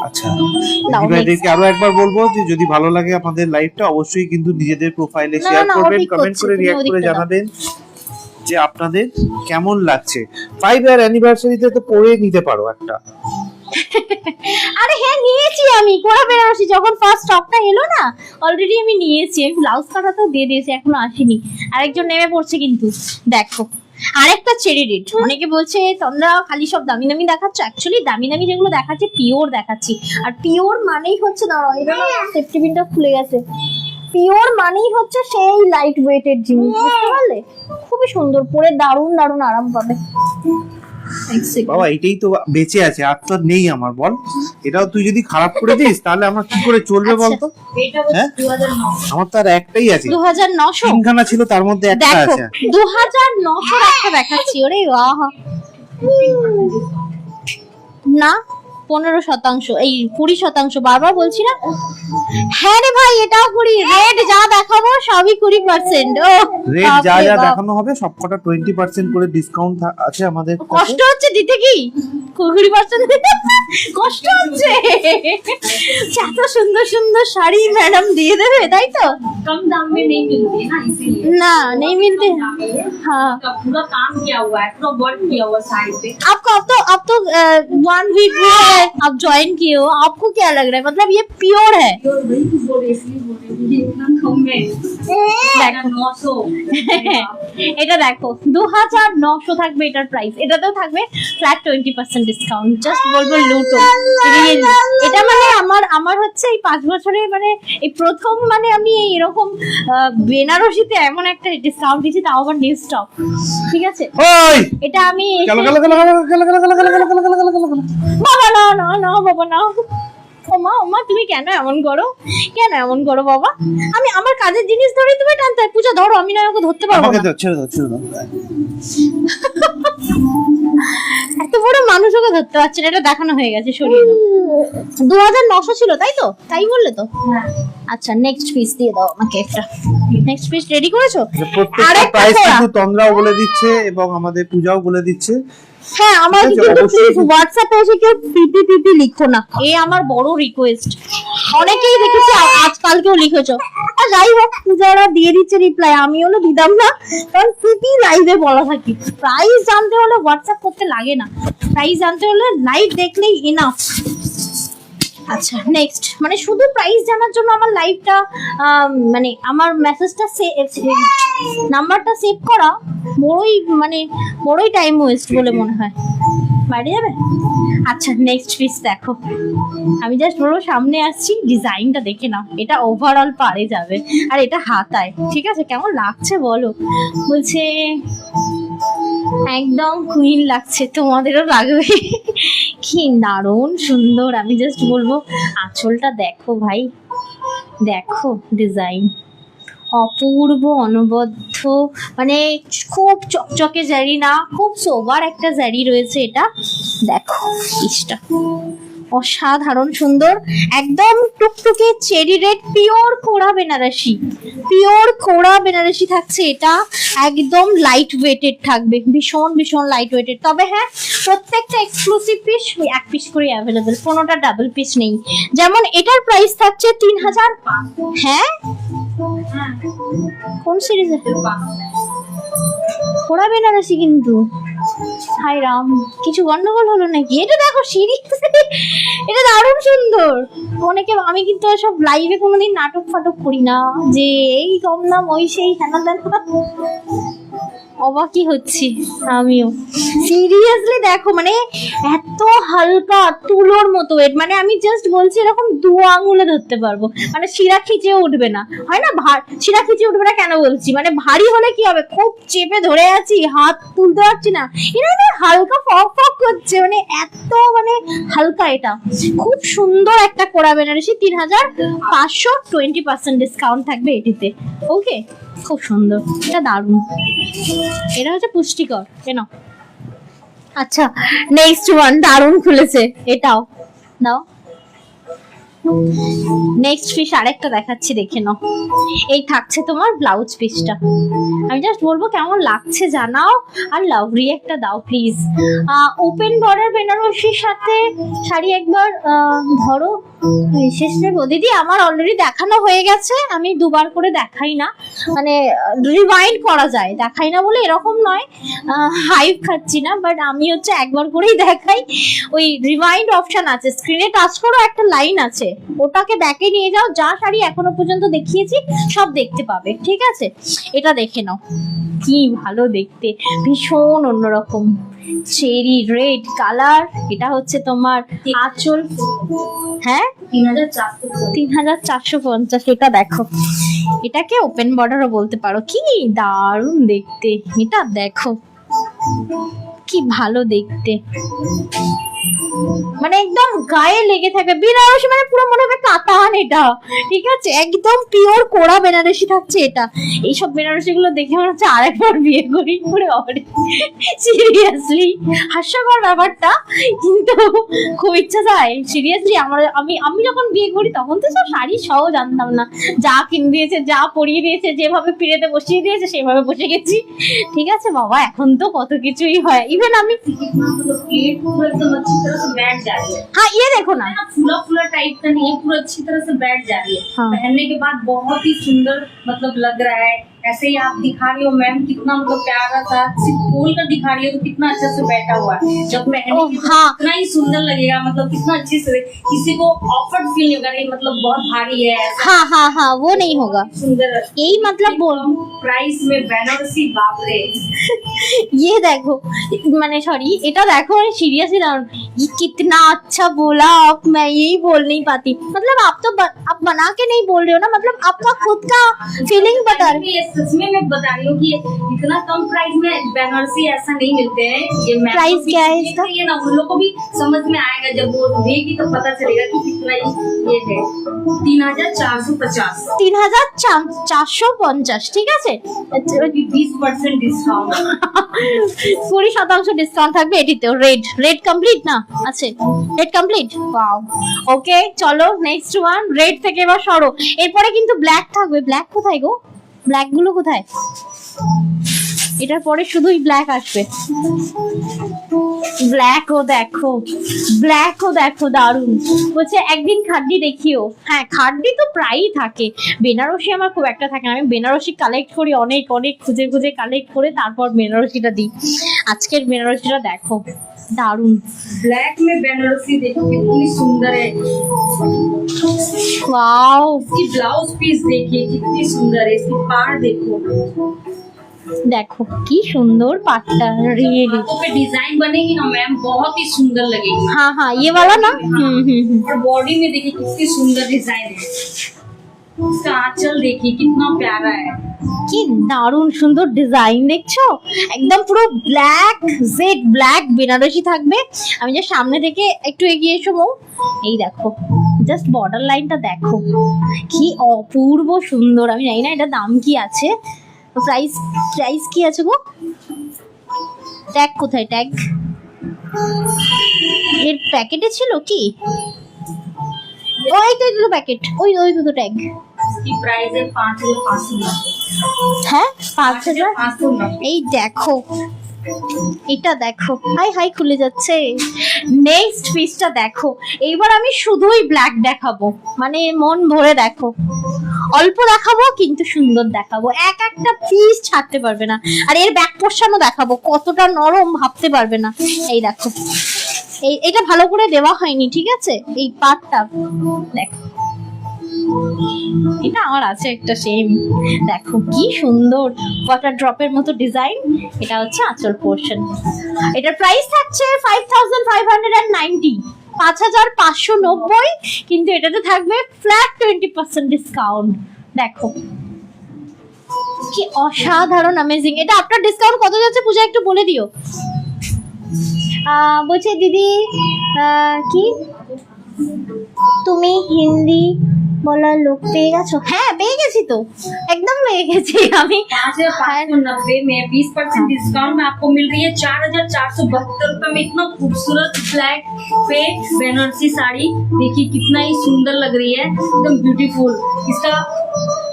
আচ্ছা, নাও দিদিভাইদেরকে আরো একবার বলবো যে যদি ভালো লাগে আমাদের লাইভটা অবশ্যই কিন্তু নিজেদের প্রোফাইলে না, শেয়ার না, করবেন, ওদিক কমেন্ট করছে, করে তুমি রিঅ্যাক্ট করে ওদিকটা দাও। জানাবেন যে আপনাদের কেমন লাগছে। 5 ইয়ার অ্যানিভার্সারিতে তো পরে নিতে পারো একটা। আরে হ্যাঁ নিয়েছি আমি, কোরা বেনারসি যখন ফার্স্ট স্টকটা এলো না, অলরেডি আমি নিয়েছি, আমি ব্লাউজ কাটাতেও দিয়ে দিয়েছি, এখনো আসেনি, আরেকজন নেমে পড়ছে কিন্তু। দেখো আরেকটা চেরি রেড, অনেকে বলছে তোমরা খালি সব দামি দামি দেখাচ্ছ, অ্যাকচুয়ালি দামি দামি যেগুলো দেখাচ্ছে পিওর দেখাচ্ছি, আর পিওর মানেই হচ্ছে, দাঁড়াও এটা সেফটি পিনটা খুলে গেছে, পিওর মানেই হচ্ছে সেই লাইট ওয়েটের জিনিস, বুঝতে পারলে? খুবই সুন্দর, পরে দারুণ দারুণ আরাম পাবে। বাবা এটাই তো বেঁচে আছে, আর তো নেই আমার, বল। এটাও তুই যদি খারাপ করে দিস তাহলে আমার কি করে চলবে বলতো? এটা হ্যাঁ? 2009 আমার তো আর একটাই আছে, 2900। তিনখানা ছিল তার মধ্যে একটা দেখো আছে। 2900 একটা দেখাচ্ছি। ওরে বাহ, না 15%, এই 20%, বারবার বলছি না? হ্যাঁ রে ভাই, এটাও 20, রেড যা দেখাবো সবই 20%। ও রেট যা বাপরে যা বাপ। দেখানো হবে সবকটা 20% করে ডিসকাউন্ট আছে আমাদের কাছে। কষ্ট হচ্ছে দিতে, কি 20% কষ্ট হচ্ছে? এত সুন্দর সুন্দর শাড়ি ম্যাডাম দিয়ে দেবে, তাই তো? कम दाम में नहीं मिलती है ना, इसीलिए না नहीं मिलते। दाम में है। हाँ, इसका पूरा काम किया हुआ है, पूरा वर्क किया हुआ साइड पे। आपको अब तो 1 वीक हुआ है आप ज्वाइन किए हो, आपको क्या लग रहा है? मतलब ये प्योर है? और वही तो बोल रही, इसलिए बोल रही हूँ, ये इतना कम में देखो 900। এটা দেখো 2900 থাকবে এটার প্রাইস, এটাতেও থাকবে ফ্ল্যাট 20% ডিসকাউন্ট। জাস্ট বলবো লুটো, রিয়েলি। এটা মানে আমার হচ্ছে এই 5 বছরে মানে এই প্রথম মানে আমি এরকম বেনারসিতে এমন একটা ডিসকাউন্ট দিচ্ছি, তাও আবার নিউ স্টক, ঠিক আছে? ওই এটা আমি গেল গেল গেল গেল গেল গেল গেল গেল গেল গেল গেল গেল গেল। বাবা না না না বাবা না, ওমা তুমি কেন এমন করো, কেন এমন করো বাবা? আমি আমার কাজের জিনিস ধরে তুমি টানতে, পূজা ধরো, আমি না ওকে ধরতে পারবো আমাকে না। দাও, ছেড়ে দাও, ছেড়ে দাও। এত বড় মানুষ ওকে ধরতে পারছে না, এটা দেখানো হয়ে গেছে, সরিয়ে দাও। 2900 ছিল, তাই তো? তাই বললে তো? আচ্ছা নেক্সট পিস দিয়ে দাও আমাকে একটা। নেক্সট পিস রেডি করেছো? প্রত্যেকটা আরেকটা প্রাইস করা। কিন্তু তন্দ্রাও বলে দিচ্ছে এবং আমাদের পূজাও বলে দিচ্ছে। হ্যাঁ, আমার ঠিক আছে, কিন্তু অবশ্যই। প্লিজ হোয়াটসঅ্যাপে এসে কেউ পিপি লিখো না, এই আমার বড় রিকোয়েস্ট। অনেকেই দেখেছি আজকালকেও লিখেছো, আর যাই হোক পূজারা দিয়ে দিচ্ছে রিপ্লাই, আমি হলো দিতাম না, কারণ পিপি লাইভে বলা থাকি। প্রাইস জানতে হলে হোয়াটসঅ্যাপ করতে লাগে না, প্রাইস জানতে হলে লাইভ দেখলেই ইনাফ। আচ্ছা নেক্সট, মানে শুধু প্রাইস জানার জন্য আমার লাইভটা মানে আমার মেসেজটা নাম্বারটা সেভ করা বড়ই টাইম ওয়েস্ট বলে মনে হয়। বাড়ি যাবে? আচ্ছা নেক্সট পিস দেখো, আমি জাস্ট বলবো সামনে আসছি, ডিজাইনটা দেখে নাও, এটা ওভারঅল পারে যাবে, আর এটা হাতায়, ঠিক আছে? কেমন লাগছে বলো? বলছে একদম কুইন লাগছে, তোমাদেরও লাগবে। কি দারুণ সুন্দর, আমি জাস্ট বলবো আঁচলটা দেখো ভাই, দেখো ডিজাইন অপূর্ব অনবদ্য, মানে খুব চকচকে জারি না, খুব সোবার একটা জারি রয়েছে। এটা দেখো পিসটা অসাধারণ সুন্দর, একদম টুকটুকে চেরি রেড, পিওর কোড়া বেনারসি, পিওর কোড়া বেনারসি থাকছে। এটা একদম লাইট ওয়েটেড থাকবে, ভীষণ ভীষণ লাইট ওয়েটেড। তবে হ্যাঁ, প্রত্যেকটা এক্সক্লুসিভ পিস 1 পিস করে অ্যাভেলেবেল, কোনোটা ডাবল পিস নেই। যেমন এটার প্রাইস থাকছে 3000। হ্যাঁ, কোন সিরিজে? কোড়া বেনারসি কিন্তু। হাই রাম, কিছু গন্ডগোল হলো নাকি? এটা দেখো সিরিজ, এটা দারুণ সুন্দর। অনেকে, আমি কিন্তু সব লাইভে কোনোদিন নাটক ফাটক করি না যে এই কম দাম ওই সেই হেনা দেন, অবাকই হচ্ছি আমিও। সিরিয়াসলি দেখো, মানে এত হালকা তুলোর মতো ওয়েট, মানে আমি জাস্ট বলছি এরকম 2 আঙুলে ধরতে পারবো, মানে শিরা খিচে উঠবে না, হয় না? শিরা খিচে উঠবে না কেন বলছি, মানে ভারী হলে কি হবে, খুব চেপে ধরে আছি, হাত তুলতে পারছি না, এটা না হালকা ফক ফক করছে, মানে এত মানে হালকা। এটা খুব সুন্দর একটা কোড়া বেনারসি, 3500, 20% ডিসকাউন্ট থাকবে এটিতে। ওকে, খুব সুন্দর, এটা দারুণ, এটা হচ্ছে পুষ্টিকর কেন। আচ্ছা নেক্সট ওয়ান দারুণ খুলেছে, এটাও দাও। নেক্সট পিস আরেকটা দেখাচ্ছি, দেখে নাও। এই থাকছে তোমার ব্লাউজ পিসটা, আমি জাস্ট বলবো কেমন লাগছে জানাও, আর লাভ রিঅ্যাক্টটা দাও প্লিজ। ওপেন বর্ডার বেনারসির সাথে শাড়ি একবার ধরো, বিশেষ নেব দিদি, আমার অলরেডি দেখানো হয়ে গেছে, আমি 2বার করে দেখাই না, মানে রিওয়াইন্ড করা যায়, দেখাই না বলে এরকম নয়, হাইপ খাচ্ছি না, বাট আমি হচ্ছে একবার করেই দেখাই। ওই রিওয়াইন্ড অপশন আছে, স্ক্রিনে টাচ করো, একটা লাইন আছে, ওটাকে ব্যাকে নিয়ে যাও, যা শাড়ি এখনো পর্যন্ত দেখিয়েছি সব দেখতে পাবে, ঠিক আছে? এটা দেখে নাও, কি ভালো দেখতে, ভীষণ অন্যরকম চেরি রেড কালার। এটা হচ্ছে তোমার আঁচল, হ্যাঁ 3450। 3450। এটা দেখো এটাকে ওপেন বর্ডারও বলতে পারো। কি দারুণ দেখতে, এটা দেখো কি ভালো দেখতে, মানে একদম গায়ে লেগে থাকবে। বেনারসি মানে পুরো মনে হবে কাতান এটা, ঠিক আছে, একদম পিওর কোরা বেনারসি থাকছে এটা। এইসব বেনারসি গুলো দেখে মনে হচ্ছে আরেকবার বিয়ে করি করে হবে। সিরিয়াসলি হাস্যকর ব্যাপারটা, কিন্তু খুব ইচ্ছা যায় সিরিয়াসলি। আমি যখন বিয়ে করি তখন তো সব শাড়ি সহ জানতাম না, যা কিনে দিয়েছে, যা পরিয়ে দিয়েছে, যেভাবে পিড়েতে বসিয়ে দিয়েছে সেভাবে বসে গেছি। ঠিক আছে বাবা, এখন তো কত কিছুই হয়। ইভেন আমি प्लेट पूरा एकदम अच्छी तरह से बैठ जा रही है। हाँ ये देखो ना, फूला फूला टाइप का नहीं है, पूरा अच्छी तरह से बैठ जा रही है। हाँ। पहनने के बाद बहुत ही सुंदर मतलब लग रहा है। ऐसे ही आप दिखा रही हो मैम, कितना मतलब प्यारा सा, सिर्फ खोल कर दिखा रही हो तो कितना अच्छे से बैठा हुआ है। जब पहने ओह, हाँ। कितना ही सुंदर लगेगा, मतलब कितना अच्छे से, किसी को ऑफर्ड फील नहीं होगा ये मतलब बहुत भारी है ऐसा हाँ हाँ हाँ वो नहीं होगा, सुंदर। यही मतलब बोल। प्राइस में बनारसी बाप रे। ये देखो, मैंने सॉरी এটা দেখো, सीरियसली ये कितना अच्छा बोला आप, मैं यही बोल नहीं पाती। मतलब आप तो आप बना के नहीं बोल रहे हो ना, मतलब आपका खुद का फीलिंग बता रहे हो। ये सच में मैं बता रही हूँ कि इतना कम प्राइस में बनारसी ऐसा नहीं मिलते हैं। ये मैं प्राइस क्या है इसका? ये ना उन लोग को भी समझ में आएगा, जब वो देगी तो पता चलेगा कि कितना ये है। 3450 3450, ঠিক আছে, 20% ডিসকাউন্ট। 20% ডিসকাউন্ট থাকবে এটিতেও। রেড কমপ্লিট না আছে, রেড কমপ্লিট, ওয়াও। ওকে চলো নেক্সট ওয়ান, রেড থেকে এবার সরো। এরপরে কিন্তু ব্ল্যাক থাকবে। ব্ল্যাক কোথায় গো, ব্ল্যাক গুলো কোথায়? এটার পরে শুধুই ব্ল্যাক আসবে। ব্ল্যাকও দেখো, ব্ল্যাকও দেখো, দারুন বলছে একদিন খাড্ডি দেখিও। হ্যাঁ খাড্ডি তো প্রায়ই থাকে, বেনারসি আমার খুব একটা থাকে না। আমি বেনারসি কালেক্ট করি, অনেক অনেক খুঁজে খুঁজে কালেক্ট করে তারপর বেনারসিটা দিই। আজকের বেনারসিটা দেখো দারুন। ब्लैक में बनारसी देखो कितनी सुंदर है। वाओ, इसकी ब्लाउज पीस देखिए कितनी सुंदर है। इसकी पार देखो, देखो की सुंदर पाट्टा, रियली। हाथों पे डिजाइन बनेगी ना मैम, बहुत ही सुंदर लगेगी। हाँ हाँ ये वाला ना। और बॉडी में देखिए कितनी सुंदर डिजाइन है। इसका आंचल देखिए कितना प्यारा है। কি দারুণ সুন্দর ডিজাইন দেখছো, একদম পুরো ব্ল্যাক, জেড ব্ল্যাক বেনারসি থাকবে। আমি যে সামনে থেকে একটু এগিয়ে এসো মৌ, এই দেখো জাস্ট বর্ডার লাইনটা দেখো কি অপূর্ব সুন্দর। আমি জানি না এটা দাম কি আছে, প্রাইস কি আছে গো, ট্যাগ কোথায়, ট্যাগ এর প্যাকেটে ছিল কি? ওই তো দুটো প্যাকেট, ওই দুটো ট্যাগ। इसकी प्राइस है 5590। হ্যাঁ 5000। 5590। এই দেখো এটা দেখো, হাই হাই খুলে যাচ্ছে। নেক্সট পিসটা দেখো, এইবার আমি শুধুই ব্ল্যাক দেখাবো, মানে মন ভরে দেখো, অল্প দেখাবো কিন্তু সুন্দর দেখাবো, একটা পিস ছাড়তে পারবে না। আর এর ব্যাক পোর্শনও দেখাবো, কতটা নরম ভাবতে পারবে না। এই দেখো, এটা ভালো করে দেওয়া হয়নি, ঠিক আছে, এই পার্টটা দেখো, এটা আমার আছে একটা সেম। দেখো কি সুন্দর ওয়াটার ড্রপের মতো ডিজাইন। এটা হচ্ছে আঁচল পোর্শন। এটার প্রাইস থাকছে 5590, 5590, কিন্তু এটাতে থাকবে ফ্ল্যাট 20% ডিসকাউন্ট। দেখো কি অসাধারণ অ্যামেজিং। এটা আপনার ডিসকাউন্ট কত যাচ্ছে পূজা, একটু বলে দিও। বলছে দিদি কি তুমি হিন্দি বলার লোক পেয়ে গেছো? হ্যাঁ পেয়ে গেছি তো, একদম পেয়ে গেছি আমি। 5590 में 20% डिस्काउंट में आपको मिल रही है 4472 रुपए में इतना खूबसूरत फ्लैट पे बनारसी साड़ी। देखिए कितना ही सुंदर लग रही है, एकदम ब्यूटीफुल। इसका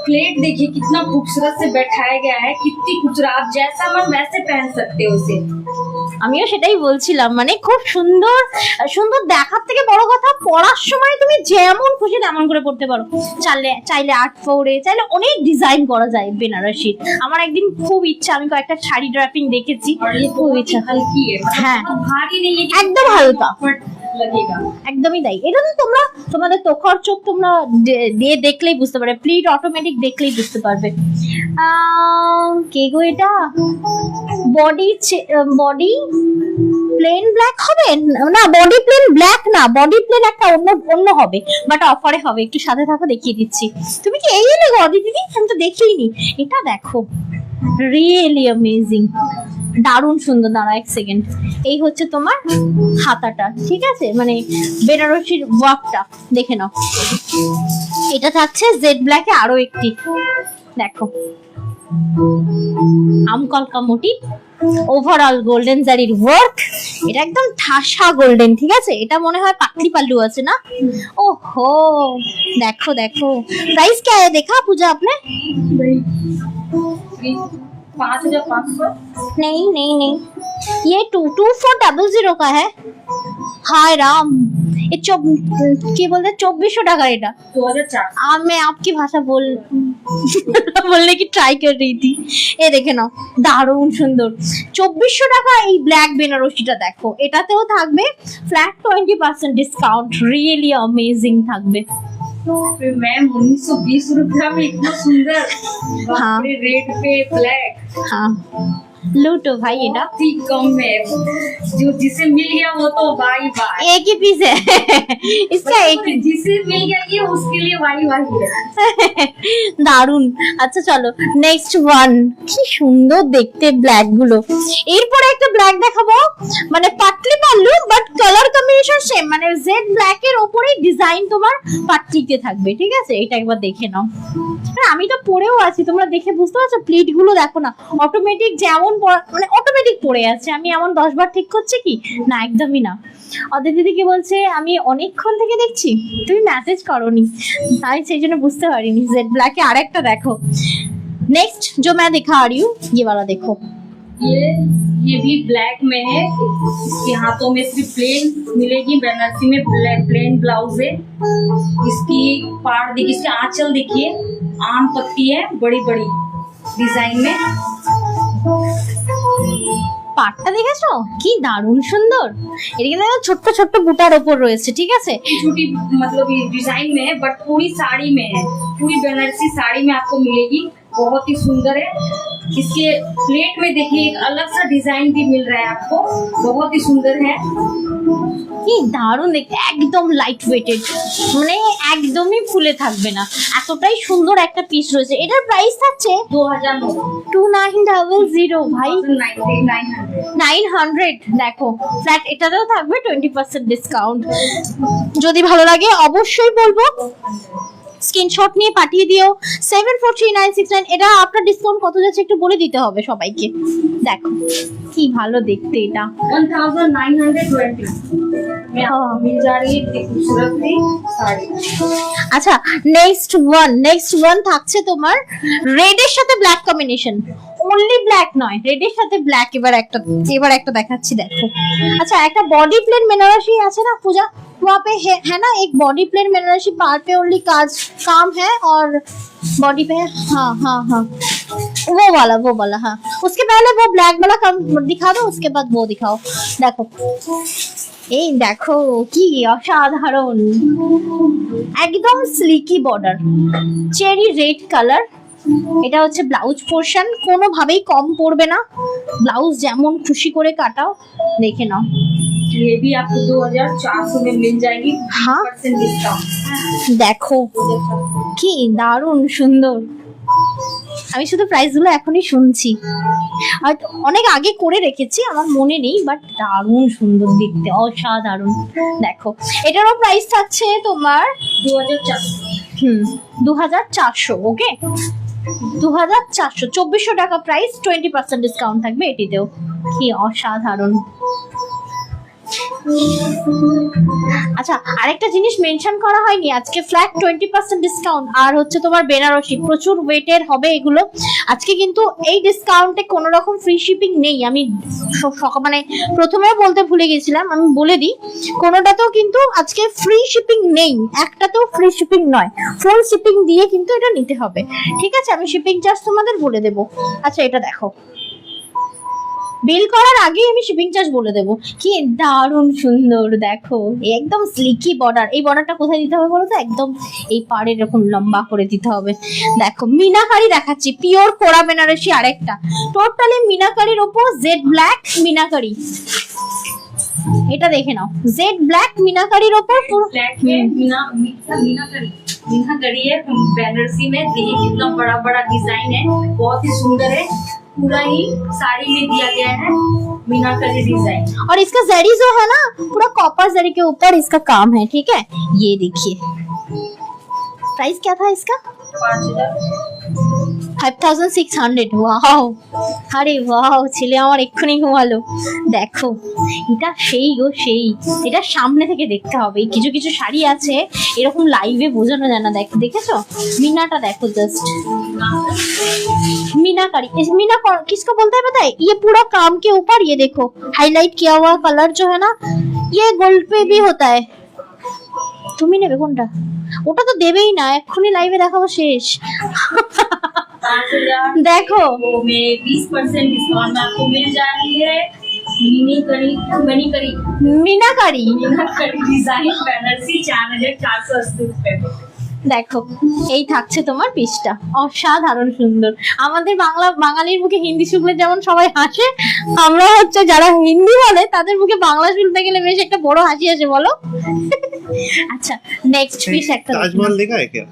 प्लेट देखिए कितना खूबसूरत से बैठाया गया है, कितनी खूबसूरत, आप जैसा मन वैसे पहन सकते हो उसे। আমিও সেটাই বলছিলাম, মানে খুব সুন্দর সুন্দর দেখার থেকে বড় কথা, পরার সময় তুমি যেমন খুশি তেমন করে পড়তে পারো। চাইলে 8/4, চাইলে অনেক ডিজাইন করা যায় বেনারসির। আমার একদিন খুব ইচ্ছা, আমি কয়েকটা শাড়ি ড্রাপিং দেখেছি, और ये খুব बहुत ही ইচ্ছা। हल्की है, हाँ। मतलब भारी नहीं है कि एकदम हल्का। बट लगेगा। একদমই তাই। এটা তো তোমরা তোমাদের তোখর চোখ তোমরা দিয়ে দেখলেই বুঝতে পারবে, প্লিট অটোমেটিক দেখলেই বুঝতে পারবে। কে গো এটা? বডি প্লেন ব্ল্যাক হবে না, বডি প্লেন ব্ল্যাক না, বডি প্লেন একটা অন্য হবে, বাট অফারে হবে। একটু সাথে থাকো, দেখিয়ে দিচ্ছি। তুমি কি এই এলে গো অদিতি? আমি তো দেখিনি। এটা দেখো, রিয়েলি অ্যামেজিং, দারুণ সুন্দর। দাঁড়া এক সেকেন্ড, এই হচ্ছে তোমার হাতাটা, ঠিক আছে, মানে বেনারসির ওয়ার্কটা দেখে নাও। এটা থাকছে জেড ব্ল্যাকে আরো একটি, দেখো আমকলকা মোটিভ, ওভারঅল গোল্ডেন জারির ওয়ার্ক। এটা একদম ঠাসা গোল্ডেন, ঠিক আছে। এটা মনে হয় পাতলি পাল্লু আছে না? ওহো, দেখো দেখো। प्राइस क्या है देखा पूजा आपने? 5500। नहीं नहीं नहीं, ये 22400 का है। हाय राम, ये কি বলতে 2400 টাকা এটা। 2004। मैं आपकी भाषा बोलने की ट्राई कर रही थी। এ দেখে নাও, দারুণ সুন্দর। 2400 টাকা এই ব্ল্যাক বেনারসিটা দেখো। এটাতেও থাকবে ফ্ল্যাট 20% ডিসকাউন্ট, রিয়েলি अमेजिंग থাকবে। मैम 1920 रुपया में इतना सुंदर हाँ। रेट पे ब्लैक, हाँ, लूटो भाई, এটা बहुत ही कम है। जो जिसे मिल गया वो तो बाई बाई। एक ही पीस है इसका, एक ही। जिसे मिल गया ये उसके लिए बाई बाई है। দারুন। আচ্ছা চলো নেক্সট ওয়ান। কি সুন্দর দেখতে ব্ল্যাক গুলো। এরপরে একটা ব্ল্যাক দেখাবো, মানে Patli pallu but colour combination same, মানে জেড ব্ল্যাক এর উপরে ডিজাইন তোমার পাটলিতে থাকবে, ঠিক আছে। এটা একবার দেখে নাও। হ্যাঁ, আমি তো পরেও আছি, তোমরা দেখে বুঝতে পারছো। প্লিট গুলো দেখো না, অটোমেটিক যেমন মানে অটোমেটিক পড়ে আছে। আমি এমন 10 বার ঠিক করছি কি না, একদমই না। অদিতি দিদি কি বলছে, আমি অনেকক্ষণ থেকে দেখছি, তুমি মেসেজ করোনি, তাই সেই জন্য বুঝতে পারিনি। জেড ব্ল্যাকে আরেকটা দেখো। नेक्स्ट जो मैं दिखा रही हूँ, ये वाला देखो। ये भी ब्लैक में है। इसके हाथों में सिर्फ प्लेन मिलेगी, बनारसी में प्लेन ब्लाउज है। इसकी पाड़ देखिए, इसके आंचल देखिए, आम पत्ती है बड़ी बड़ी डिजाइन में। পাটটা দেখেছো কি দারুণ সুন্দর। এটা কিন্তু ছোট্ট ছোট্ট বুটার ওপর রয়েছে, ঠিক আছে। छोटी मतलब ये डिजाइन में है, बट पूरी साड़ी में है, पूरी बनारसी साड़ी में आपको मिलेगी। बहुत ही सुंदर है। इसके प्लेट में देखिए एक अलग सा डिजाइन भी मिल रहा है आपको, बहुत ही सुंदर है। কি দারুণ দেখতে, একদম লাইট ওয়েটেড, মানে একদমই ফুলে থাকবে না, এতটাই সুন্দর একটা পিস রয়েছে। এটার প্রাইস থাকছে 2900 ভাই, 900। দেখো ফ্ল্যাট এটাতেও থাকবে 20% ডিসকাউন্ট। যদি ভালো লাগে অবশ্যই বলবো, স্ক্রিনশট নিয়ে পাঠিয়ে দিও। 743969। এটা আপনার ডিসকাউন্ট কত যাচ্ছে একটু বলে দিতে হবে সবাইকে। দেখো কি ভালো দেখতে এটা। 1920 में आपको मिल जा रही है इतनी खूबसूरत सी साड़ी। আচ্ছা নেক্সট ওয়ান থাকছে তোমার রেড এর সাথে ব্ল্যাক কম্বিনেশন। অনলি ব্ল্যাক নয়, রেড এর সাথে ব্ল্যাক। এবার একটা দেখাচ্ছি, দেখো। अच्छा একটা বডি প্লেন বেনারসি আছে না पूजा, वहाँ पे है ना एक बॉडी प्लेन बेनारसी, पार पे ओनली काम है और बॉडी पे है। हाँ हाँ हाँ, वो वाला हाँ। उसके पहले वो ब्लैक वाला कम दिखा दो, उसके बाद वो दिखाओ। देखो এই দেখো কি অসাধারণ, একদম স্লিকি বর্ডার, চেরি রেড কালার। এটা হচ্ছে ব্লাউজ পোর্শন, কোনোভাবেই কম পড়বে না। ব্লাউজ যেমন খুশি করে কাটাও, দেখে নাও। ये भी आपको 2400 में मिल जाएगी, हाँ। 20% डिस्काउंट। দেখো কি দারুণ সুন্দর। আমি শুধু প্রাইসগুলো এখনই শুনছি, আর অনেক আগে করে রেখেছি, আমার মনে নেই, বাট দারুণ সুন্দর দেখতে, অসাধারণ। দেখো এটারও প্রাইস থাকছে তোমার 2400। 2400। ওকে 2400, 2400 টাকা প্রাইস, 20% ডিসকাউন্ট থাকবে এটিতেও। কি অসাধারণ। আচ্ছা আরেকটা জিনিস মেনশন করা হয়নি, আজকে ফ্ল্যাট 20% ডিসকাউন্ট, আর হচ্ছে তোমার বেনারসি প্রচুর ওয়েটের হবে এগুলো। আজকে কিন্তু এই ডিসকাউন্টে কোনো রকম ফ্রি শিপিং নেই। আমি মানে প্রথমেও বলতে ভুলে গেছিলাম, আমি বলে দিই, কোনোটাতেও কিন্তু আজকে ফ্রি শিপিং নেই, একটাতেও ফ্রি শিপিং নয়, ফুল শিপিং দিয়ে কিন্তু এটা নিতে হবে, ঠিক আছে। আমি শিপিং চার্জ তোমাদের বলে দেবো। আচ্ছা এটা দেখো, বিল করার আগেই আমি শিপিং চার্জ বলে দেবো। কি দারুণ সুন্দর দেখো, একদম স্লিকি বর্ডার। এই বর্ডারটা কোথায় দিতে হবে বলো তো? একদম এই পাড়ে এরকম লম্বা করে দিতে হবে। দেখো মিনাকারি দেখাচ্ছি, পিওর কোরা বেনারসি আরেকটা, টোটালি মিনাকারির ওপর জেড ব্ল্যাক মিনাকারি। এটা দেখে নাও, জেড ব্ল্যাক মিনাকারির ওপর পুরো ब्लैक में मीनाकरी है बनारसी में। देखिए कितना बड़ा बड़ा डिजाइन है, बहुत ही सुंदर है। पूरा ही साड़ी में दिया गया है मीनाकरी डिजाइन। और इसका जरी जो है ना पूरा कॉपर जरी के ऊपर इसका काम है, ठीक है। ये देखिए प्राइस क्या था इसका? 5600। ওয়াও, আরে ওয়াও, ছেলে আমার এক্ষুনি ঘুমালো। দেখো এটা সেই গো সেই, এটা সামনে থেকে দেখতে হবে। কিছু কিছু শাড়ি আছে এরকম লাইভে বোঝানো যায় না। দেখো, দেখেছো मीनाটা देखो, जस्ट मीनाकारी। इस मीना किसको बोलते हैं पता है? ये पूरा काम के ऊपर ये देखो हाईलाइट किया हुआ कलर जो है ना, ये गोल्ड पे भी होता है। তুমি নেবে কোনটা? ওটা তো দেবেই না, এক্ষুনি লাইভে দেখাবো শেষ। 5000 দেখো में 20% डिस्काउंट में आपको मिल जा रही है मीनाकरी मीनाकारी। डिजाइन बनारसी 4480 रुपए में। দেখো এই থাকছে তোমার পিসটা, অসাধারণ সুন্দর। আমাদের বাঙালির মুখে হিন্দি শুনলে যেমন সবাই হাসে, আমরা হচ্ছে যারা হিন্দি বলে তাদের মুখে বাংলা শুনতে গেলে বেশ একটা বড় হাসি আসে, বলো। আচ্ছা নেক্সট পিস একটা ताजमहल देखा है क्या?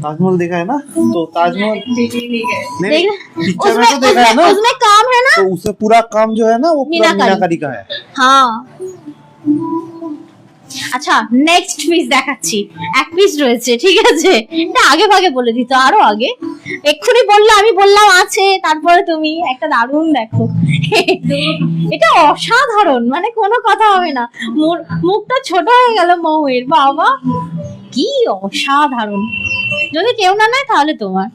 ताजमहल देखा है ना? तो ताजमहल नहीं, पिक्चर में तो देखा है ना, उसमें काम है ना। तो उससे पूरा काम जो है ना वो पूरा मीनाकारी का है। হ্যাঁ আচ্ছা নেক্সট পিস দেখাচ্ছি, এক পিস রয়েছে, ঠিক আছে। এটা আগে ভাগে বলে দিত, আরো আগে এক্ষুনি বললে আমি বললাম আছে, তারপরে তুমি একটা দারুণ দেখো। এটা অসাধারণ, মানে কোনো কথা হবে না। মুখটা ছোট হয়ে গেল মৌয়ের, বাবা কি অসাধারণ। যদি কেউ না নেয় তাহলে তোমার,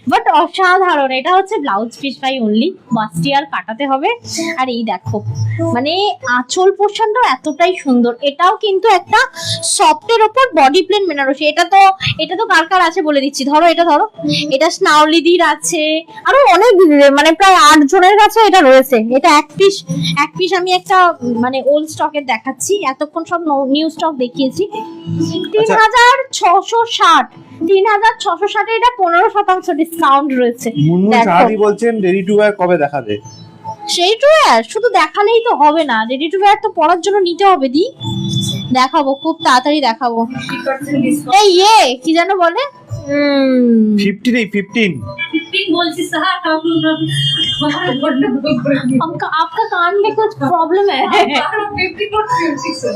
বাট অসাধারণ। এটা হচ্ছে ব্লাউজ পিস বাই অনলি, বাস্টিয়ার কাটাতে হবে। আর এই দেখো মানে আঁচল পোর্শনটা এতটাই সুন্দর। এটাও কিন্তু একটা সফটের ওপর বডি প্লেন বেনারসি। এটা তো কার কার আছে বলে দিচ্ছি, ধরো এটা ধরো, এটা স্নাউলিদির আছে, আরো অনেক মানে প্রায় 8 জনের কাছে এটা রয়েছে। এটা এক পিস আমি একটা মানে ওল্ড স্টকের দেখাচ্ছি, এতক্ষণ সব নিউ স্টক দেখিয়েছি। 3660 3660 এটা 15% ডিসকাউন্ট রয়েছে। মুনমুন সাহাবি বলছেন রেডি টু ওয়্যার কবে দেখাবে? সেই টু ওয়্যার শুধু দেখালেই তো হবে না, রেডি টু ওয়্যার তো পরার জন্য নিতে হবে। দেখাবো, খুব তাড়াতাড়ি দেখাবো। 50% डिस्काउंट। এই ইয়ে কি যেন বলে 50 नहीं 15 15 बोलছি স্যার, आपका कान में कुछ प्रॉब्लम है। 50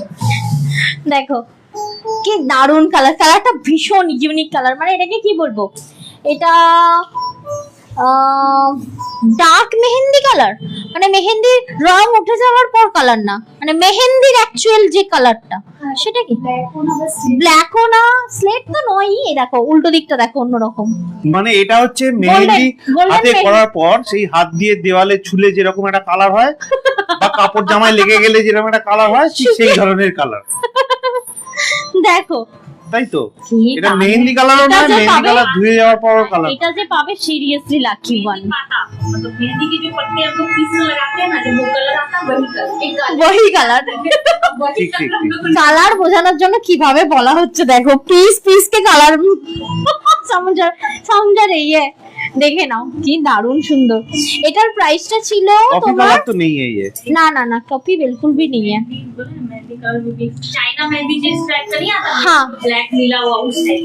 দেখো কি দারুণ কালারটা ভীষণ ইউনিক কালার। মানে এটাকে কি বলবো, এটা ডার্ক মেহেন্দি কালার, মানে মেহেন্দির রং উঠে যাওয়ার পর কালার না, মানে মেহেন্দির অ্যাকচুয়াল যে কালারটা সেটা কি ব্ল্যাকও না স্লেট তো নয়। এই দেখো উল্টো দিকটা দেখো অন্যরকম, মানে এটা হচ্ছে মেহেন্দি golden হাতে মেহেন্দি। করার পর সেই হাত দিয়ে দেওয়ালে ছুলে যেরকম একটা কালার হয় বা কাপড় জামায় লেগে গেলে যেরকম একটা কালার হয়, ঠিক সেই ধরনের কালার, দেখো তাই তো? কি এটা দারুণ। মেহেন্দি কালারও এটা না, যে মেহেন্দি পাবে- কালার ধুয়ে যাওয়ার পরও কালার। এটা যে পাবে সিরিয়াসলি লাকি ওয়ান। पाता मतलब मेहंदी के जो पत्ते हम लोग पीस में लगाते हैं ना, जब वो कलर आता है वही कलर, एक वही कलर वही ठीक, ठीक, ठीक। कलर। কালার বোঝানোর জন্য কিভাবে বলা হচ্ছে দেখো, পিস কে কালার সমঝা रही है। দেখে নাও কি দারুণ সুন্দর। এটার প্রাইসটা ছিল कॉफी তোমার कलर तो नहीं है ये। না कॉपी बिल्कुल भी नहीं है। मेहंदी कलर में भी चाइना मेहंदी जिस टाइप का नहीं आता, हाँ। ब्लैक मिला हुआ उस टाइप।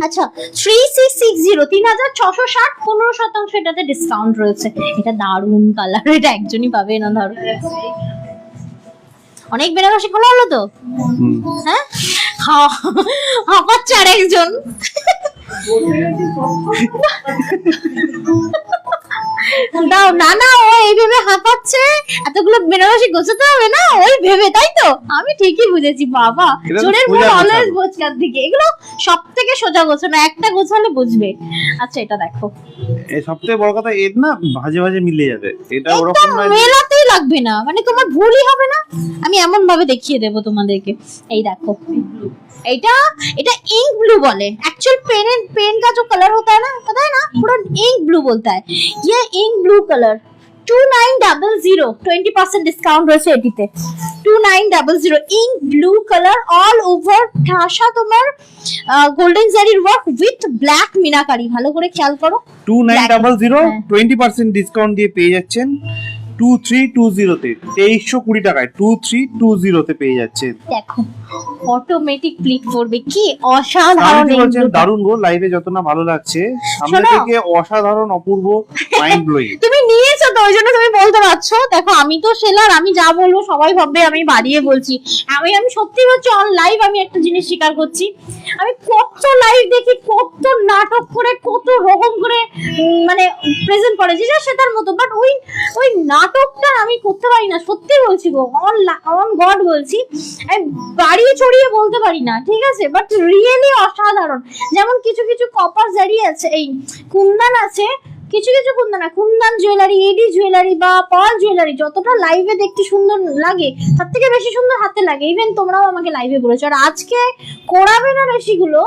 আচ্ছা 3660 3660 15% এটাতে ডিসকাউন্ট রয়েছে। এটা দারুণ কালার, এটা একজনই পাবে না ধরো। অনেক বেনারসি খোলা হলো তো, হ্যাঁ হাঁপাচ্ছে আর একজন। দাও না ও এই ভেবে হাঁপাচ্ছে, এতগুলো বেনারসি গোছাতে হবে না ওই ভেবে, তাই তো? আমি ঠিকই বুঝেছি বাবা, এটা তো চোরের সোজা মুখ অলওয়েজ গোছানো। বোঝকার দিকে। এগুলো সব থেকে সোজা গোছানো, একটা গোছালে বুঝবে। আচ্ছা এটা দেখো এই সবথেকে বড় কথা এর না ভাজে ভাজে মিলে যাবে, এটা একদম ওরকম নয় যে- মেলাতেই লাগবে না, মানে তোমার ভুলই হবে না। আমি এমন ভাবে দেখিয়ে দেবো তোমাদেরকে। এই দেখো, এটা এটা इंक ब्लू बोले, एक्चुअल पेन का जो कलर होता है ना, पता है ना, पूरा इंक ब्लू बोलता है। ये इंक ब्लू कलर 2900, 20% ডিসকাউন্ট রয়েছে এটিতে। 2900 ink blue colour all over ঠাসা তোমার গোল্ডেন জারির ওয়ার্ক উইথ ব্ল্যাক মিনাকারি। ভালো করে খেয়াল করো। 2900 20% ডিসকাউন্ট দিয়ে পেয়ে যাচ্ছেন 2320 তে, 2320 টাকায় 2320 তে পেয়ে যাচ্ছেন। দেখো অটোমেটিক ক্লিক করবে, কি অসাধারণ। বলছেন দারুণ গো, লাইভে যত না ভালো লাগছে, সামনে শোনো। থেকে অসাধারণ অপূর্ব মাইন্ড ব্লোয়িং। তুমি নিয়েছো তো, ওই জন্য তুমি বলতে পারছো। দেখো আমি তো সেলার, আমি যা বলবো সবাই ভাববে আমি বাড়িয়ে বলছি। আমি সত্যি বলছি, অন লাইভ আমি একটা জিনিস স্বীকার করছি, আমি কত লাইভ দেখি, কত নাটক করে, কত রকম করে মানে প্রেজেন্ট করে যে যা সেটার মতো, বাট ওই নাটকটা আমি করতে পারি না। সত্যি বলছি গো, অন গড বলছি, আমি বাড়িয়ে ছড়িয়ে বলতে পারি না, ঠিক আছে, বাট রিয়েলি অসাধারণ। যেমন কিছু কিছু কপার জারি আছে, এই কুন্দন আছে, কিছু কিছু কুন্দন জুয়েলারি, এডি জুয়েলারি বা পার্ল জুয়েলারি যতটা লাইভে দেখতে সুন্দর লাগে, তার থেকে বেশি সুন্দর হাতে লাগে। ইভেন তোমরাও আমাকে লাইভে বলেছো। আর আজকে কোড়া বেনারসিগুলো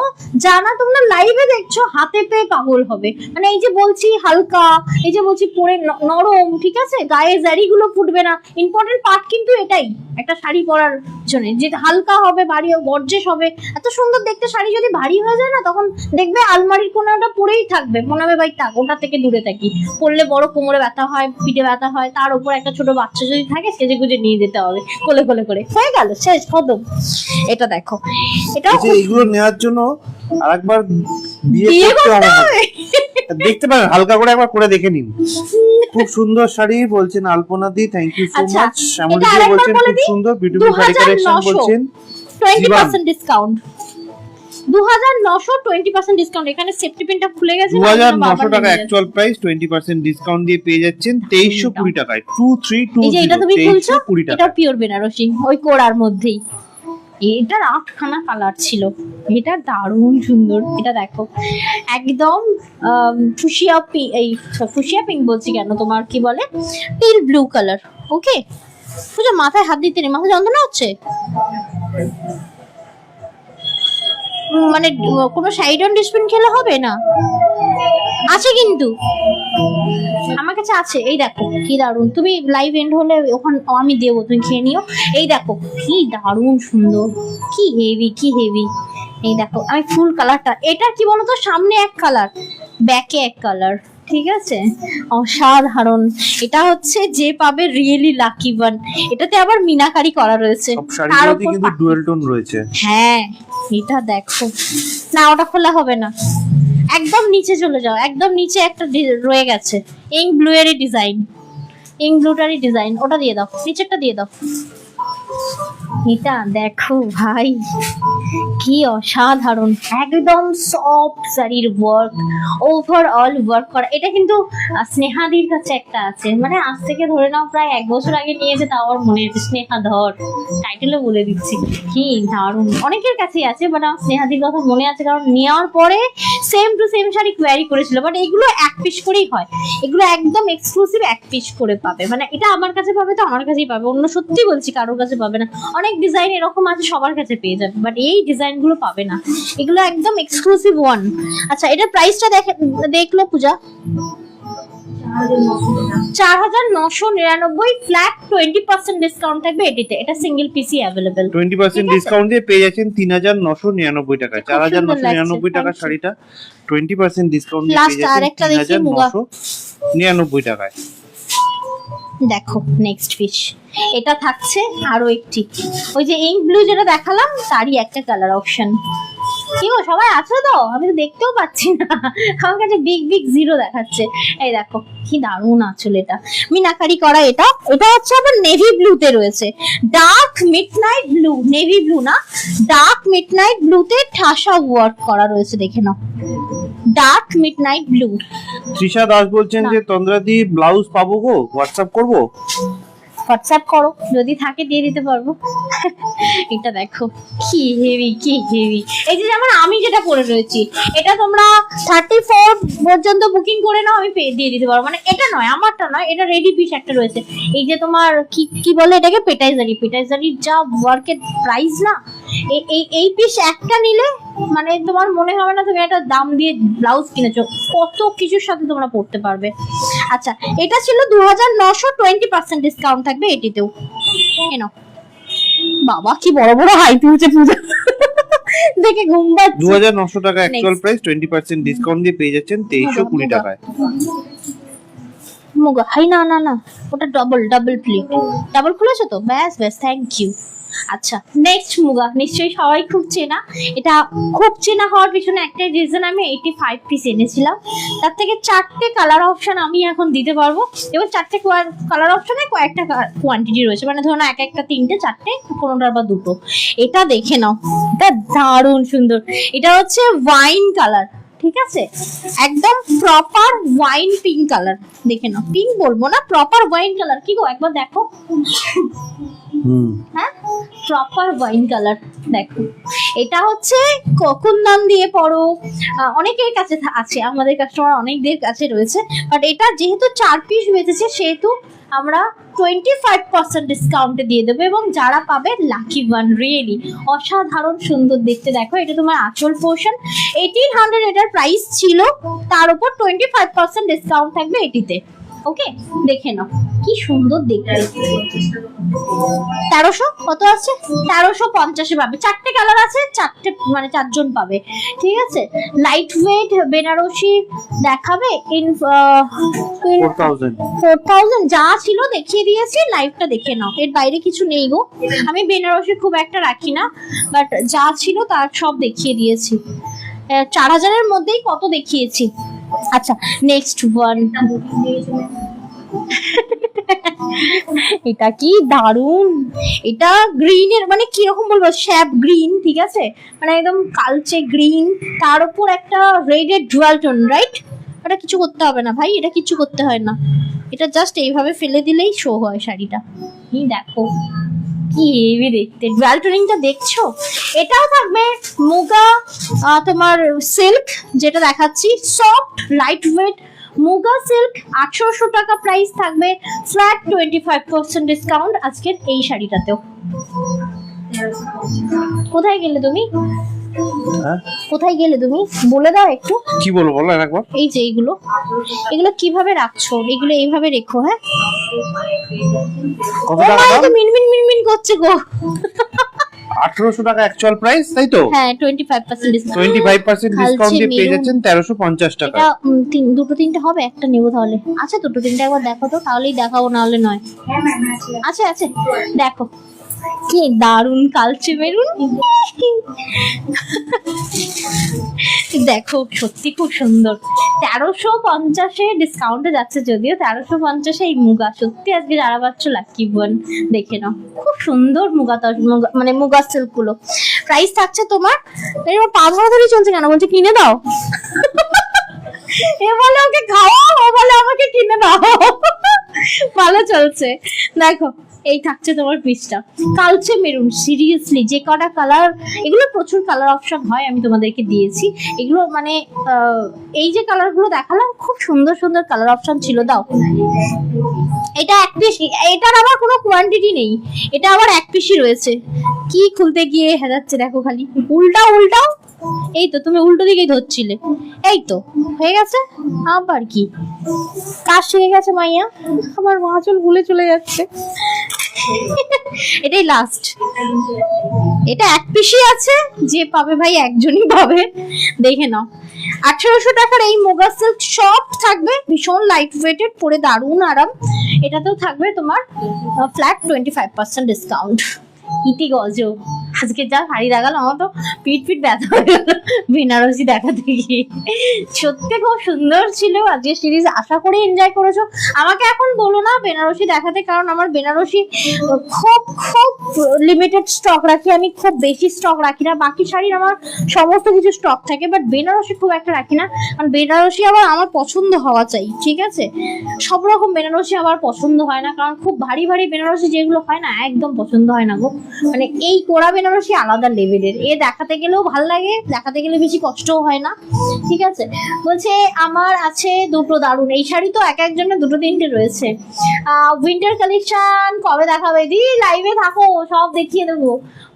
জানা তোমরা লাইভে দেখছো, হাতে পেয়ে পাগল হবে। মানে এই যে বলছি হালকা, এই যে বলছি পরে নরম, ঠিক আছে, গায়ে জারিগুলো ফুটবে না। ইম্পর্টেন্ট পার্ট কিন্তু এটাই, একটা শাড়ি পরার জন্য যে হালকা হবে, ভারী গর্জেস হবে। এত সুন্দর দেখতে শাড়ি যদি ভারী হয়ে যায় না, তখন দেখবে আলমারির কোণে ওটা পরেই থাকবে, মনে হবে ভাই থাক, ওটা থেকে দূরে থাকি। পরলে বড় কোমরে ব্যথা হয়, পিঠে ব্যথা হয়, তার উপর একটা ছোট বাচ্চা যদি থাকে, সেজে গুজে নিয়ে যেতে হবে কোলে কোলে করে, হয়ে গেল, শেষ খতম। এটা দেখো, এটা এগুলো নেওয়ার জন্য আরেকবার বিয়ে বিয়ে করতে করতে হবে। হবে। দেখতে পারেন, হালকা করে একবার করে দেখে নিন। খুব সুন্দর শাড়ি বলছেন আলপনা দি, থ্যাংক ইউ সো আচ্ছা, মাচ। শ্যামলী এটা দি আরেকবার বলছেন বলে খুব দিই, সুন্দর, বিউটিফুল শাড়ি কালেকশন 2900 বলছেন। 20% ডিসকাউন্ট, 2900 20% ডিসকাউন্ট। এখানে সেফটি পিনটা খুলে গেছে, 2900 টাকা অ্যাকচুয়াল প্রাইস, 20% ডিসকাউন্ট দিয়ে পেয়ে যাচ্ছেন 2320 টাকায়। 2320, এই যে এটা তুমি খুলছো, 2320 এটা টাকা। পিওর বেনারসি, ওই কোড়ার মধ্যেই। এটার 8খানা কালার ছিল, এটা দারুণ সুন্দর। এটা দেখো একদম ফুশিয়া পিঙ্ক বলছি কেন, তোমার কি বলে, পিল ব্লু কালার। ওকে, বুঝো, মাথায় হাত দিতে নেই, মাথা যন্ত্রণা হচ্ছে, মানে কোনো সাইড অন ডিসপিন খেলে হবে না, আছে কিন্তু আমার কাছে আছে। এই দেখো কি দারুণ, তুমি লাইভ এন্ড হলে ওখানে আমি দেবো, তুমি খেয়ে নিও। এই দেখো কি দারুণ সুন্দর, কি হেভি, কি হেভি। এই দেখো আমি ফুল কালারটা, এটা কি বলতো, সামনে এক কালার, ব্যাকে এক কালার, ঠিক আছে, অসাধারণ। এটা হচ্ছে যে পাবে রিয়েলি লাকি ওয়ান। এটাতে আবার মিনাকারি করা রয়েছে, সব শাড়িগুলোতে কিন্তু ডুয়াল টোন রয়েছে। হ্যাঁ এটা দেখো না, ওটা খোলা হবে না, একদম নিচে চলে যাও, একদম নিচে একটা রয়ে গেছে ইঙ্ক ব্লু এর ডিজাইন, ইঙ্ক ব্লুটারই ডিজাইন, ওটা দিয়ে দাও, নিচেরটা দিয়ে দাও। এটা দেখো ভাই কি অসাধারণ, একদম সফট শাড়ির ওয়ার্ক, ওভারঅল ওয়ার্ক করা। এটা কিন্তু স্নেহাদির কাছে একটা আছে, মানে আজ থেকে ধরে নাও প্রায় 1 বছর আগে নিয়েছে, তাও আমার মনে আছে, স্নেহাধর, টাইটেলও বলে দিচ্ছি, কি দারুণ। অনেকের কাছেই আছে, বাট আমার স্নেহাদির কথা মনে আছে, কারণ নেওয়ার পরে same to same sari query করেছিল। বাট এগুলো 1 পিস করেই হয়, এগুলো একদম এক্সক্লুসিভ 1 পিস করে পাবে, মানে এটা আমার কাছে পাবে তো আমার কাছেই পাবে, অন্য সত্যি বলছি কারোর কাছে পাবে না। অনেক ডিজাইন এরকম আছে সবার কাছে পেয়ে যাবে, বাট এই ডিজাইন গুলো পাবে না, এগুলো একদম এক্সক্লুসিভ ওয়ান। আচ্ছা এটার প্রাইসটা দেখলো পূজা, 4999 ফ্ল্যাট 20% ডিসকাউন্ট থাকবে এটিতে। এটা সিঙ্গেল পিসি अवेलेबल, 20% ডিসকাউন্ট দিয়ে পেয়ে যাচ্ছেন 3999 টাকায়। 4999 টাকা শাড়িটা 20% ডিসকাউন্ট দিয়ে পেয়ে যাচ্ছেন 3999 টাকায়। দেখো নেক্সট পিস, এটা থাকছে আরো একটি, ওই যে ইঙ্ক ব্লু যেটা দেখালাম তারই একটা কালার অপশন। কি গো সবাই আছো তো? আমি তো দেখতেও পাচ্ছি না, আমার কাছে বিগ বিগ জিরো দেখাচ্ছে। এই দেখো কি দারুণ আঁচল, এটা মিনাকারি করা। এটা এটা হচ্ছে আবার নেভি ব্লুতে রয়েছে, dark midnight blue, navy blue না, ডার্ক মিডনাইট ব্লুতে ঠাসা ওয়ার্ক করা রয়েছে, দেখে নাও, dark midnight blue. Trisha Das বলছেন যে তন্দ্রাদি ব্লাউজ পাবো গো, হোয়াটসঅ্যাপ করবো? হোয়াটসঅ্যাপ করো, যদি থাকে দিয়ে দিতে পারবো। এটা দেখো কি হেভি, কি হেভি। এই যে যেমন আমি যেটা পরে রয়েছি, এটা তোমরা 34 পর্যন্ত বুকিং করে নাও, আমি দিয়ে দিতে পারবো। মানে এটা নয়, আমারটা নয়, এটা রেডি পিস একটা রয়েছে। এই যে তোমার কি বলে এটাকে, পেটাইজারির যা ওয়ার্কের প্রাইস না, এই পিস একটা নিলে মানে তোমার মনে হবে না তুমি একটা দাম দিয়ে ব্লাউজ কিনেছো, কত কিছুর সাথে তোমরা পড়তে পারবে। আচ্ছা, এটা ছিল 2900, 20% ডিসকাউন্ট থাকবে এটিতেও। কেন বাবা কি বড় বড় হাই তুলছে পূজা, দেখে ঘুম পাচ্ছে। 2900 টাকা অ্যাকচুয়াল প্রাইস, 20% ডিসকাউন্ট দিয়ে পেয়ে যাচ্ছেন 2320 টাকায়। মুগা হাই, না না না, ওটা ডাবল প্লেট। ডাবল খুলেছো তো, ব্যাস ব্যাস, থ্যাংক ইউ। আচ্ছা, নেক্সট মুগা নিশ্চয়ই সবাই খুব চেনা। এটা খুব চেনা হওয়ার পিছনে একটা রিজন, আমি 85 পিস এনেছিলাম, তার থেকে 4টে কালার অপশন আমি এখন দিতে পারবো। এবং 4টে কালার অপশনে কয়েকটা কোয়ান্টিটি রয়েছে, মানে ধরো এক একটা 3টে 4টে, কোনোটার বা 2টো। এটা দেখে নাও, এটা দারুণ সুন্দর। এটা হচ্ছে ওয়াইন কালার, ঠিক আছে, একদম প্রপার ওয়াইন পিঙ্ক কালার। দেখে নাও, পিঙ্ক বলবো না, প্রপার ওয়াইন কালার। কি গো, একবার দেখো। হ্যাঁ, প্রপার ওয়াইন কালার। দেখো, এটা হচ্ছে কুন্দন দিয়ে পরো, অনেকের কাছে আছে, আমাদের কাস্টমার অনেকদের কাছে রয়েছে। বাট এটা যেহেতু 4 পিস বেঁচেছে, সেহেতু আমরা 25% ডিসকাউন্টে দিয়ে দেবো। এবং যারা পাবে লাকি ওয়ান, রিয়েলি অসাধারণ সুন্দর দেখতে। দেখো, এটা তোমার আঁচল পোর্শন, 1800 এটার প্রাইস ছিল, তার উপর 25% ডিসকাউন্ট থাকবে এটিতে। ওকে, দেখে নাও কি সুন্দর দেখতে। 1300 কত আছে, 1350 পাবে। 4টে কালার আছে, 4টে মানে 4 জন পাবে, ঠিক আছে। লাইট ওয়েট বেনারসি দেখাবে, ইন 4000 যা ছিল দেখিয়ে দিয়েছি, লাইভটা দেখে নাও, এর বাইরে কিছু নেই গো। আমি বেনারসি খুব একটা রাখি না, বাট যা ছিল তার সব দেখিয়ে দিয়েছি। 4000 এর মধ্যেই কত দেখিয়েছি। আচ্ছা, নেক্সট ওয়ান। এটা কি দারুন, এটা গ্রিনের মানে কিরকম বলবো, শ্যাপ গ্রিন, ঠিক আছে, মানে একদম কালচে গ্রিন, তার উপর একটা রেডের ডুয়াল টোন, রাইট। এটা কিছু করতে হবে না ভাই, এটা কিছু করতে হয় না, এটা জাস্ট এইভাবে ফেলে দিলেই শো হয় শাড়িটা। দেখো কি হেভি দেখতে, ডুয়াল টোনিংটা দেখছো। এটাও থাকবে মুগা, তোমার সিল্ক, যেটা দেখাচ্ছি soft light weight muga silk, 1800 টাকা প্রাইস থাকবে, ফ্ল্যাট 25% ডিসকাউন্ট আজকের এই শাড়িটাতেও। কোথায় গেলে তুমি, কোথায় গেলে তুমি, বলে দাও একটু। কি বলবো বলো একবার। এই যে এগুলো কিভাবে রাখছো, এগুলো এইভাবে রেখো। হ্যাঁ, কত টাকা দাম? মিনমিন করছে গো। 1800 টাকা অ্যাকচুয়াল প্রাইস, তাই তো? হ্যাঁ, 25% ডিসকাউন্ট, 25% ডিসকাউন্ট দিয়ে পেয়ে যাচ্ছেন 1350 টাকা। এটা দুটো তিনটে হবে, একটা নেবো তাহলে। আচ্ছা, দুটো তিনটে একবার দেখো তো, তাহলেই দেখাবো, না হলে নয়। আচ্ছা আচ্ছা, দেখো কি দারুন কালচে মেরুন। দেখো সত্যি খুব সুন্দর। 1350 ডিসকাউন্টে যাচ্ছে, যদিও 1350 এই মুগা। সত্যি আজকে যারা পাচ্ছ লাকি ওয়ান, দেখে নাও খুব সুন্দর মুগা, মানে মুগা সিল্ক গুলো। প্রাইস থাকছে তোমার, পা ধরাধরি চলছে কেন, বলছে কিনে দাও। এ বলে ওকে খাওয়াও, ও বলে আমাকে কিনে দাও। ভালো চলছে। দেখো, এই থাকছে তোমার পিসটা কালচে মেরুন। সিরিয়াসলি যে কটা কালার, এগুলো প্রচুর কালার অপশন হয়, আমি তোমাদেরকে দিয়েছি এগুলো। মানে এই যে কালারগুলো দেখালাম, খুব সুন্দর সুন্দর কালার অপশন ছিল। দাও, এটা এক পিস, এটার আবার কোনো কোয়ান্টিটি নেই, এটা আবার এক পিসই রয়েছে। কি খুলতে গিয়ে হেজাচ্ছে দেখো, খালি উল্টাও। এই তো তুমি উল্টো দিকেই ধরছিলে, এই তো হয়ে গেছে। আবার কি কাজ শিখে গেছে মাইয়া, আমার মাচল ভুলে চলে যাচ্ছে। এটাই লাস্ট, এটা এক পিসই আছে, যে পাবে ভাই একজনই পাবে। দেখে নাও, 1800 টাকার এই মুগা সিল্ক সব থাকবে, ভীষণ লাইট ওয়েটেড, পরে দারুণ আরাম। এটাতেও থাকবে তোমার ফ্ল্যাট 25% ডিসকাউন্ট। ইতি গজ আজকে যা শাড়ি দেখালো আমার তো পিঠ ব্যথা হয়ে গেল বেনারসি দেখাতে গিয়ে। সত্যি খুব সুন্দর ছিল আজকে সিরিজ, আশা করি এনজয় করেছো। আমাকে এখন বলো না বেনারসি দেখাতে, কারণ আমার বেনারসি খুব খুব লিমিটেড স্টক রাখি, আমি খুব বেশি স্টক রাখি না। বাকি শাড়ির আমার সমস্ত কিছু স্টক থাকে, বাট বেনারসি খুব একটা রাখি না, কারণ বেনারসি আবার আমার পছন্দ হওয়া চাই, ঠিক আছে? সব রকম বেনারসি আমার পছন্দ হয় না, কারণ খুব ভারী ভারী বেনারসি যেগুলো হয় না একদম পছন্দ হয় না গো। মানে এই কোড়া বেনারসি আলাদা লেভেলের, এ দেখাতে গেলেও ভাল লাগে, দেখাতে গেলে বেশি কষ্টও হয় না, ঠিক আছে? বলছে আমার আছে দুটো দারুন, এই শাড়ি তো এক একজনের দুটো তিনটে রয়েছে। উইন্টার কালেকশন কবে দেখাবে দি? লাইভে থাকো, সব দেখিয়ে দেবো।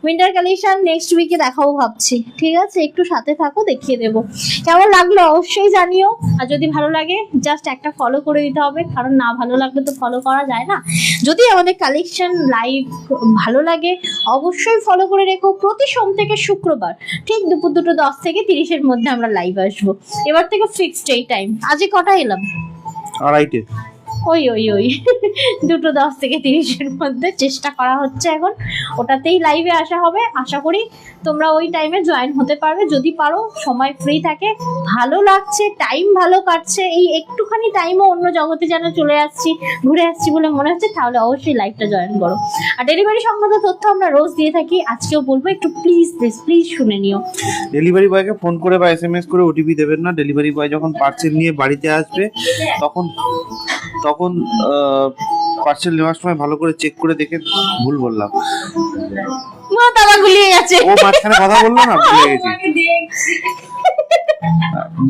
উইন্টার কালেকশন নেক্সট উইকে দেখাবো ভাবছি, ঠিক আছে? একটু সাথে থাকো, দেখিয়ে দেবো। কেমন লাগলো অবশ্যই জানিও, আর যদি ভালো লাগে জাস্ট একটা ফলো করে দিতে হবে, কারণ না ভালো লাগলে তো ফলো করা যায় না। যদি আমাদের কালেকশন লাইভ ভালো লাগে অবশ্যই ফলো করে রেখো। প্রতি সোম থেকে শুক্রবার ঠিক দুপুর 2:10 থেকে 30-এর মধ্যে আমরা লাইভ আসবো। এবার থেকে ফিক্সড এই টাইম। আজকে কটা এলাম? 2:30 ওই 2:10 থেকে 30-এর মধ্যে চেষ্টা করা হচ্ছে এখন, ওটাতেই লাইভে আসা হবে। আশা করি তোমরা ওই টাইমে জয়েন হতে পারবে যদি পারো, সময় ফ্রি থাকে, ভালো লাগছে, টাইম ভালো কাটছে, এই একটুখানি টাইমও অন্য জগতে যেন চলে আসছি, ঘুরে আসছি বলে মনে হচ্ছে, তাহলে অবশ্যই লাইভটা জয়েন করো। আর ডেলিভারি সংক্রান্ত তথ্য আমরা রোজ দিয়ে থাকি, আজকেও বলবো একটু প্লিজ প্লিজ প্লিজ শুনে নিও। ডেলিভারি বয়কে ফোন করে বা এসএমএস করে ওটিপি দেবেন না। ডেলিভারি বয় যখন পার্সেল নিয়ে বাড়িতে আসবে তখন পার্সেল নেওয়ার সময় ভালো করে চেক করে দেখে, ভুল বললাম, মাথা গুলিয়ে গেছে, ও মাঝখানে কথা বললো না, ভুলে গেছি।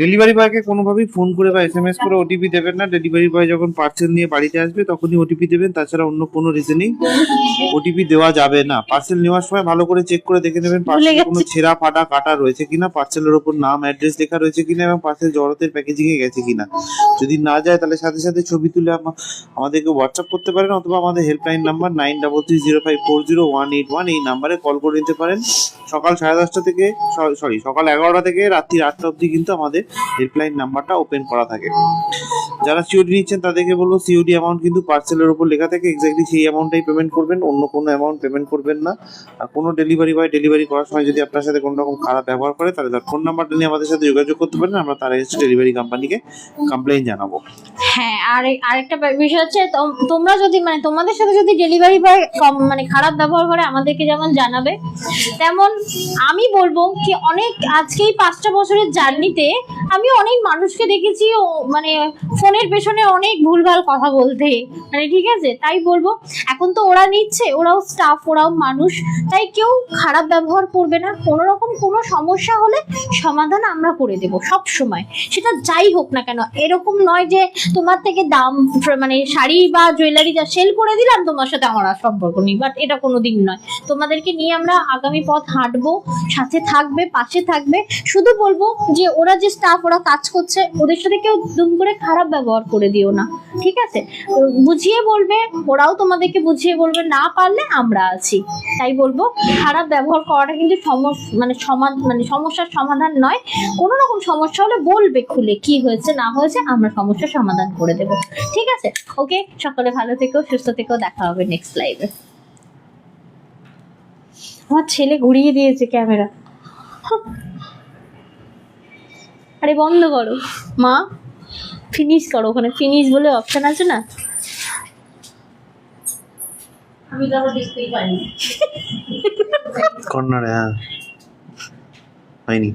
ডেলিভারি বয়কে কোনোভাবেই ফোন করে বা এসএমএস করে ওটিপি দেবেন না। ডেলিভারি বয় যখন পার্সেল নিয়ে বাড়িতে আসবে তখনই ওটিপি দেবেন, তাছাড়া অন্য কোনো রিজনেই ওটিপি দেওয়া যাবে না। পার্সেল নেওয়ার সময় ভালো করে চেক করে দেখে নেবেন পার্সেলে কোনো ছেঁড়া ফাটা কাটা রয়েছে কিনা, পার্সেলের ওপর নাম অ্যাড্রেস লেখা রয়েছে কিনা এবং পার্সেল জড়তের প্যাকেজিং এ গেছে কিনা। যদি না যায় তাহলে সাথে সাথে ছবি তুলে আমাদেরকে হোয়াটসঅ্যাপ করতে পারেন, অথবা আমাদের হেল্পলাইন নাম্বার 9330540181 এই নাম্বারে কল করে নিতে পারেন। সকাল 10:30 থেকে সকাল 11টা থেকে রাত্রি 8টা অবধি কিন্তু আমাদের হেল্পলাইন নাম্বারটা ওপেন করা থাকে। যারা সিওডি নিচ্ছেন তাদেরকে বলবো সিওডি অ্যামাউন্ট কিন্তু পার্সেলের উপর লেখা থাকে, এক্স্যাক্টলি সেই অ্যামাউন্টটাই পেমেন্ট করবেন, অন্য কোনো অ্যামাউন্ট পেমেন্ট করবেন না। আর কোনো ডেলিভারি বয় ডেলিভারি করার সময় যদি আপনার সাথে কোনো রকম খারাপ ব্যবহার করে তাহলে তার ফোন নাম্বারটা নিয়ে আমাদের সাথে যোগাযোগ করতে পারেন, আমরা তার এগেইনস্টে ডেলিভারি কোম্পানিকে কমপ্লেইন জানাবো। হ্যাঁ, আর আরেকটা বিষয় হচ্ছে, তোমরা যদি মানে তোমাদের সাথে যদি ডেলিভারি বয় মানে খারাপ ব্যবহার করে আমাদেরকে যেমন জানাবে, তেমন আমি বলবো কি অনেক আজকেই 5টা বছরের জার্নিতে আমি অনেক মানুষকে দেখেছি মানে ফোনের পেছনে অনেক ভুলভাল কথা বলতে, মানে ঠিক আছে? তাই বলবো এখন তো ওরা নিচ্ছে, ওরাও স্টাফ, ওরাও মানুষ, তাই কেউ খারাপ ব্যবহার করবে না। কোনো রকম কোনো সমস্যা হলে সমাধান আমরা করে দেব সব সময়, সেটা যাই হোক না কেন। এরকম নয় যে তোমার থেকে দাম মানে শাড়ি বা জুয়েলারি যা সেল করে দিলাম তোমার সাথে আমার আর সম্পর্ক নেই, বাট এটা কোনো দিন নয়। তোমাদেরকে নিয়ে আমরা আগামী পথ হাঁটবো, সাথে থাকবে, পাশে থাকবে। শুধু বলবো যে ওরা যে স্টাফ, ওরা কাজ করছে, ওদের সাথে কেউ দুম করে খারাপ ব্যবহার করে দিও না, ঠিক আছে? বুঝিয়ে বলবে, ওরাও তোমাদেরকে বুঝিয়ে বলবে, না পারলে আমরা আছি। তাই বলবো খারাপ ব্যবহার করাটা কিন্তু সমস্যার সমাধান নয়। কোনো রকম সমস্যা হলে বলবে খুলে, কি হয়েছে না হয়েছে আমরা সমস্যার সমাধান করে দেব, ঠিক আছে? ওকে, সকলে ভালো থেকো, সুস্থ থেকো, দেখা হবে নেক্সট লাইভে। আমার ছেলে ঘুরিয়ে দিয়েছে ক্যামেরা। আরে বন্ধ করো মা, ফিনিশ করো, ওখানে ফিনিশ বলে অপশন আছে না। আমি তো দেখতেই পাইনি কর্নারে হয়নি।